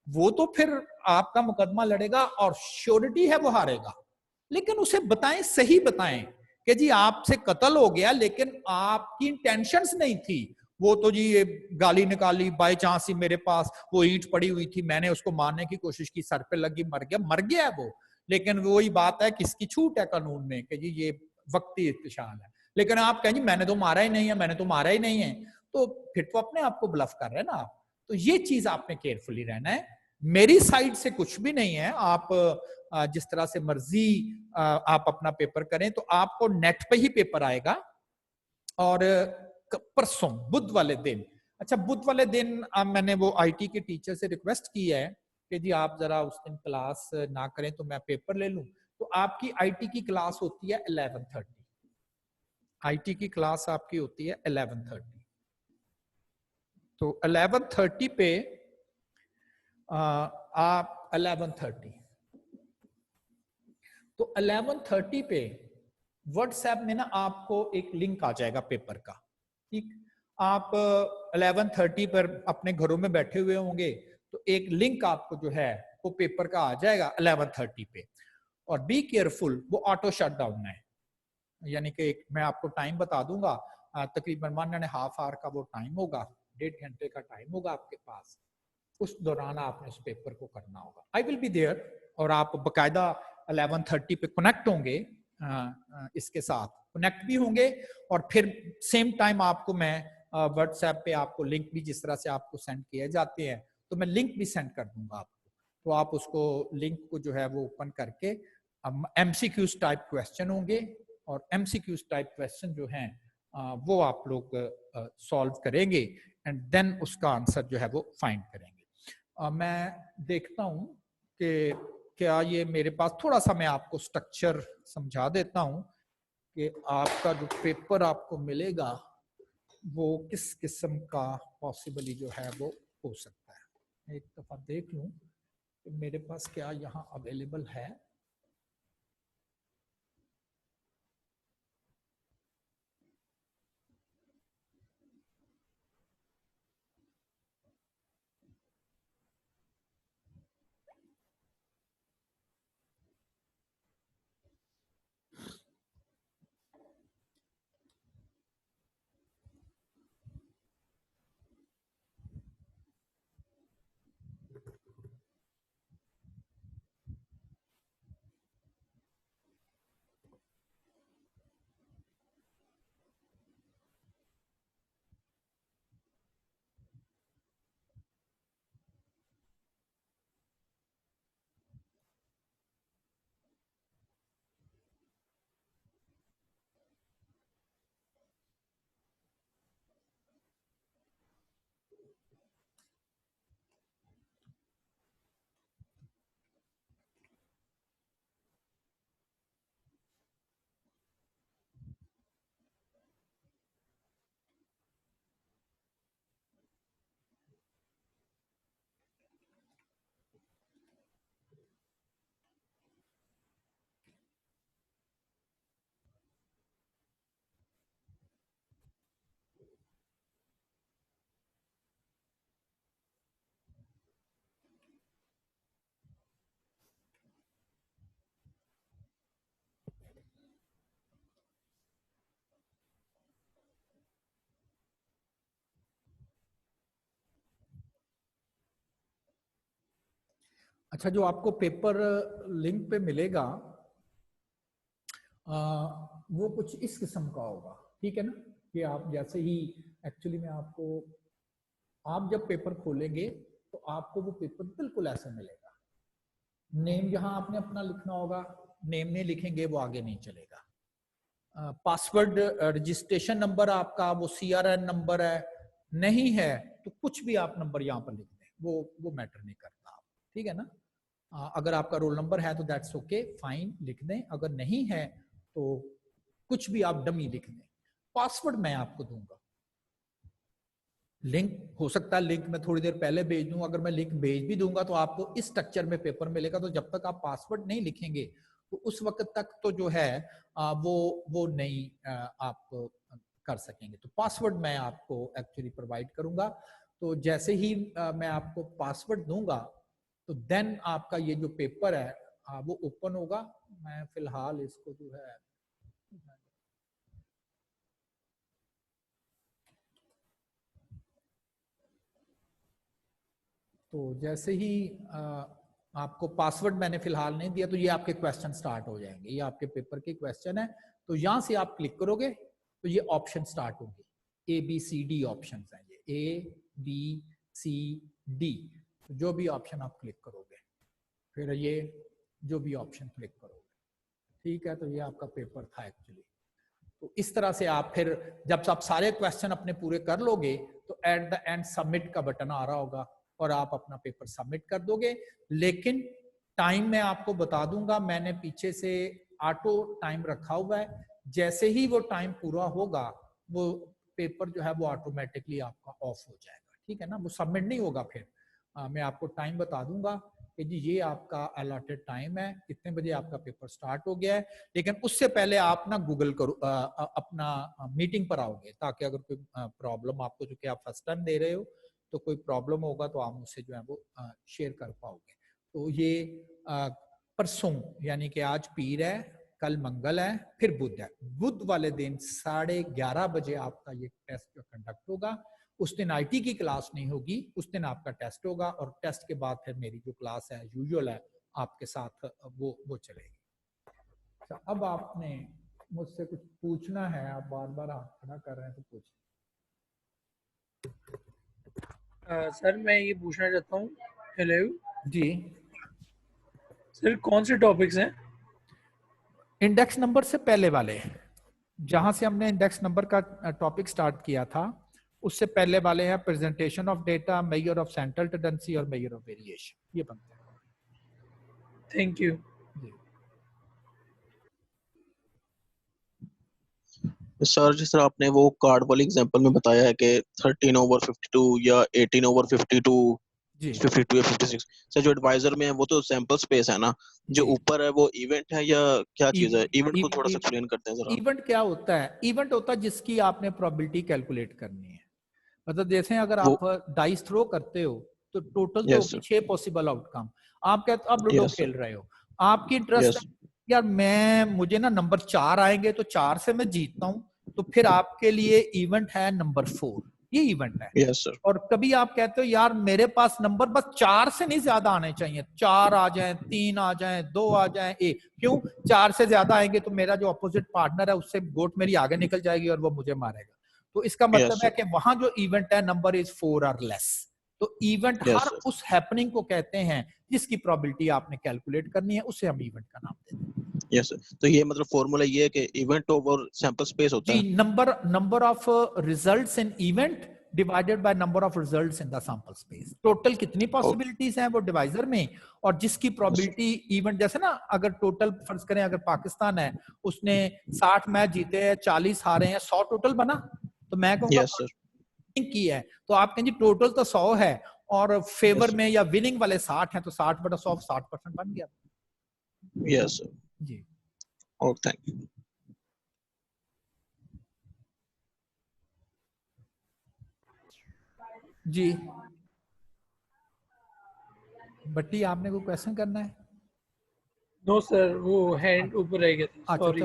वो तो फिर आपका मुकदमा लड़ेगा और श्योरिटी है वो हारेगा। लेकिन उसे बताएं, सही बताएं कि जी आपसे कत्ल हो गया लेकिन आपकी इंटेंशंस नहीं थी, वो तो जी ये गाली निकाली, बाय चांस ही मेरे पास वो ईंट पड़ी हुई थी, मैंने उसको मारने की कोशिश की, सर पे लगी, मर गया, मर गया है वो। लेकिन वही बात है, किसकी छूट है कानून में कि जी ये वक्ती इत्तिशाल है। लेकिन आप कहें जी मैंने तो मारा ही नहीं है, मैंने तो मारा ही नहीं है, तो फिर तो अपने आप को ब्लफ कर रहे हैं ना आप। तो ये चीज आपने केयरफुली रहना है। मेरी साइड से कुछ भी नहीं है, आप जिस तरह से मर्जी आप अपना पेपर करें, तो आपको नेट पे ही पेपर आएगा। और परसों बुध वाले दिन, अच्छा बुध वाले दिन मैंने वो आईटी के टीचर से रिक्वेस्ट की है कि जी आप जरा उस दिन क्लास ना करें तो मैं पेपर ले लूं। तो आपकी आईटी की क्लास होती है 11:30, आईटी की क्लास आपकी होती है 11:30। तो 11:30 पे आप 11:30, तो 11:30 पे व्हाट्सएप में ना आपको एक लिंक आ जाएगा पेपर का, ठीक। आप 11:30 पर अपने घरों में बैठे हुए होंगे, तो एक लिंक आपको जो है वो पेपर का आ जाएगा 11:30 पे। और बी केयरफुल, वो ऑटो शट डाउन है, यानी कि मैं आपको टाइम बता दूंगा, तकरीबन 1.5 आवर का वो टाइम होगा, 1.5 घंटे का टाइम होगा आपके पास। उस दौरान आपने उस पेपर को करना होगा। आई विल बी देयर, और आप बकायदा 11:30 पे कनेक्ट होंगे, इसके साथ कनेक्ट भी होंगे। और फिर सेम टाइम आपको मैं व्हाट्सएप पे आपको लिंक भी, जिस तरह से आपको सेंड किए जाते हैं, तो मैं लिंक भी सेंड कर दूंगा आपको। तो आप उसको लिंक को जो है वो ओपन करके, एमसीक्यूज टाइप क्वेश्चन होंगे, और एमसीक्यूज टाइप क्वेश्चन जो हैं वो आप लोग सॉल्व करेंगे, एंड देन उसका आंसर जो है वो फाइंड करेंगे। मैं देखता हूं कि क्या ये मेरे पास, थोड़ा सा मैं आपको स्ट्रक्चर समझा देता हूं कि आपका जो पेपर आपको मिलेगा वो किस किस्म का पॉसिबली जो है वो हो सकता है। एक दफा देख लूं कि मेरे पास क्या यहाँ अवेलेबल है। अच्छा, जो आपको पेपर लिंक पे मिलेगा वो कुछ इस किस्म का होगा, ठीक है ना। कि आप जैसे ही, एक्चुअली में आपको, आप जब पेपर खोलेंगे तो आपको वो पेपर बिल्कुल ऐसे मिलेगा। नेम यहाँ आपने अपना लिखना होगा, नेम नहीं लिखेंगे वो आगे नहीं चलेगा। पासवर्ड रजिस्ट्रेशन नंबर आपका वो CRN नंबर है, नहीं है तो कुछ भी आप नंबर यहाँ पर लिख दें, वो मैटर नहीं करता, ठीक है ना। अगर आपका रोल नंबर है तो दैट्स ओके, फाइन लिख दें, अगर नहीं है तो कुछ भी आप डमी लिख दें। पासवर्ड मैं आपको दूंगा, लिंक हो सकता है लिंक मैं थोड़ी देर पहले भेज दूं, अगर मैं लिंक भेज भी दूंगा तो आपको इस स्ट्रक्चर में पेपर मिलेगा, तो जब तक आप पासवर्ड नहीं लिखेंगे तो उस वक्त तक तो जो है वो नहीं आप कर सकेंगे। तो पासवर्ड मैं आपको एक्चुअली प्रोवाइड करूंगा, तो जैसे ही मैं आपको पासवर्ड दूंगा तो देन आपका ये जो पेपर है वो ओपन होगा। मैं फिलहाल इसको जो है तो जैसे ही आपको पासवर्ड मैंने फिलहाल नहीं दिया तो ये आपके क्वेश्चन स्टार्ट हो जाएंगे, ये आपके पेपर के क्वेश्चन है। तो यहां से आप क्लिक करोगे तो ये ऑप्शन स्टार्ट होंगे, ABCD ऑप्शन है, ये ABCD, तो जो भी ऑप्शन आप क्लिक करोगे फिर ये जो भी ऑप्शन क्लिक करोगे, ठीक है। तो ये आपका पेपर था एक्चुअली। तो इस तरह से आप फिर जब आप सारे क्वेश्चन अपने पूरे कर लोगे तो एट द एंड सबमिट का बटन आ रहा होगा और आप अपना पेपर सबमिट कर दोगे। लेकिन टाइम मैं आपको बता दूंगा, मैंने पीछे से ऑटो टाइम रखा हुआ है, जैसे ही वो टाइम पूरा होगा वो पेपर जो है वो ऑटोमेटिकली आपका ऑफ हो जाएगा, ठीक है ना, वो सबमिट नहीं होगा। फिर मैं आपको टाइम बता दूंगा कि जी ये आपका अलॉटेड टाइम है, कितने बजे आपका पेपर स्टार्ट हो गया है। लेकिन उससे पहले आप ना गूगल करो, अपना मीटिंग पर आओगे, ताकि अगर कोई प्रॉब्लम आपको, जो कि आप फर्स्ट टाइम दे रहे हो, तो कोई प्रॉब्लम होगा तो आप मुझसे जो है वो शेयर कर पाओगे। तो ये परसों यानी कि आज पीर है, कल मंगल है, फिर बुध है, बुध वाले दिन 11:30 बजे आपका ये टेस्ट जो कंडक्ट होगा। उस दिन IT की क्लास नहीं होगी, उस दिन आपका टेस्ट होगा, और टेस्ट के बाद फिर मेरी जो क्लास है यूजुअल है आपके साथ वो चलेगी। अच्छा, अब आपने मुझसे कुछ पूछना है, आप बार बार हाथ खड़ा कर रहे हैं तो पूछिए। सर मैं ये पूछना चाहता हूँ, हेलो जी सर, कौन से टॉपिक्स हैं? इंडेक्स नंबर से पहले वाले, जहां से हमने इंडेक्स नंबर का टॉपिक स्टार्ट किया था उससे पहले वाले हैं presentation of data, measure of central tendency और मेजर ऑफ वेरिएशन, ये बनते हैं। Thank you. सर जिस तरह आपने वो कार्ड वाली एग्जांपल में बताया है कि 13/52 या 18/52, 52 या 56, सर जो एडवाइजर में है वो तो सैंपल स्पेस है ना, जो ऊपर है वो इवेंट है या क्या चीज है? इवेंट को थोड़ा सा एक्सप्लेन करते हैं जरा। इवेंट क्या होता है? इवेंट होता है जिसकी आपने प्रोबेबिलिटी कैलकुलेट करनी है। मतलब जैसे अगर आप डाइस थ्रो करते हो तो टोटल तो 6 पॉसिबल आउटकम, आप कहते हो आप लूडो खेल रहे हो, आपकी इंटरेस्ट यार मुझे ना नंबर 4 आएंगे तो 4 से मैं जीतता हूं, तो फिर आपके लिए इवेंट है नंबर 4, ये इवेंट है। और कभी आप कहते हो यार मेरे पास नंबर बस 4 से नहीं ज्यादा आने चाहिए, 4 आ जाए, 3 आ जाए, 2 आ जाए, 1, क्यों? 4 से ज्यादा आएंगे तो मेरा जो अपोजिट पार्टनर है उससे गोट मेरी आगे निकल जाएगी और वो मुझे मारेगा। तो इसका मतलब है कि वहां जो इवेंट है नंबर इज 4 और लेस। तो इवेंट हर उस हैपनिंग को कहते हैं जिसकी प्रोबेबिलिटी आपने कैलकुलेट करनी है, उसे हम इवेंट का नाम देते हैं। यस सर, तो ये मतलब फॉर्मूला ये है कि इवेंट ओवर सैंपल स्पेस होता है। जी, number of results in event divided by number of results in the sample space. Total कितनी पॉसिबिलिटीज हैं वो डिवाइजर में, और जिसकी प्रोबेबिलिटी इवेंट, जैसे ना अगर टोटल फर्ज करें अगर पाकिस्तान है उसने 60 मैच जीते हैं, 40 हारे हैं, 100 टोटल बना, तो मैं कहूंगा की है, तो आप कहेंगे टोटल तो 100 है और फेवर में या विनिंग वाले 60 हैं, तो 60/100 60% बन गया। Yes sir ji, oh thank you ji. बट्टी आपने कोई क्वेश्चन करना है? नो सर, वो हैंड ऊपर रह गया था, अच्छा, सॉरी।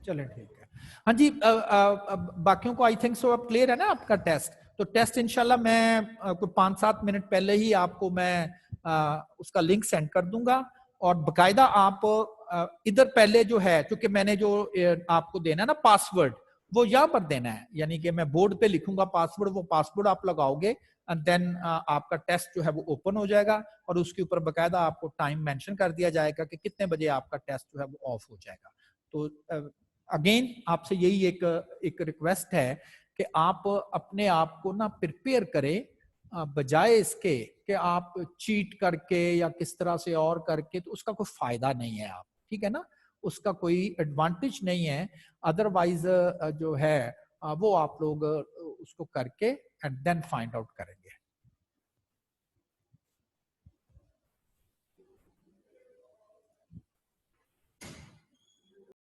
चले ठीक है। हाँ जी, बाकियों को आई थिंक सो अब क्लियर है ना आपका टेस्ट। तो टेस्ट इंशाल्लाह मैं कोई 5-7 मिनट पहले ही आपको मैं उसका लिंक सेंड कर दूंगा, और बकायदा आप इधर पहले जो है, क्योंकि मैंने जो आपको देना है ना पासवर्ड, वो यहाँ पर देना है, यानी कि मैं बोर्ड पे लिखूंगा पासवर्ड, वो पासवर्ड आप लगाओगे एंड देन आपका टेस्ट जो है वो ओपन हो जाएगा और उसके ऊपर बकायदा आपको टाइम मेंशन कर दिया जाएगा कि कितने बजे आपका टेस्ट जो है वो ऑफ हो जाएगा। तो अगेन आपसे यही एक रिक्वेस्ट है कि आप अपने आप को ना प्रिपेयर करें, बजाय इसके कि आप चीट करके या किस तरह से और करके, तो उसका कोई फायदा नहीं है। आप ठीक है ना, उसका कोई एडवांटेज नहीं है। अदरवाइज जो है वो आप लोग उसको करके एंड देन फाइंड आउट करेंगे।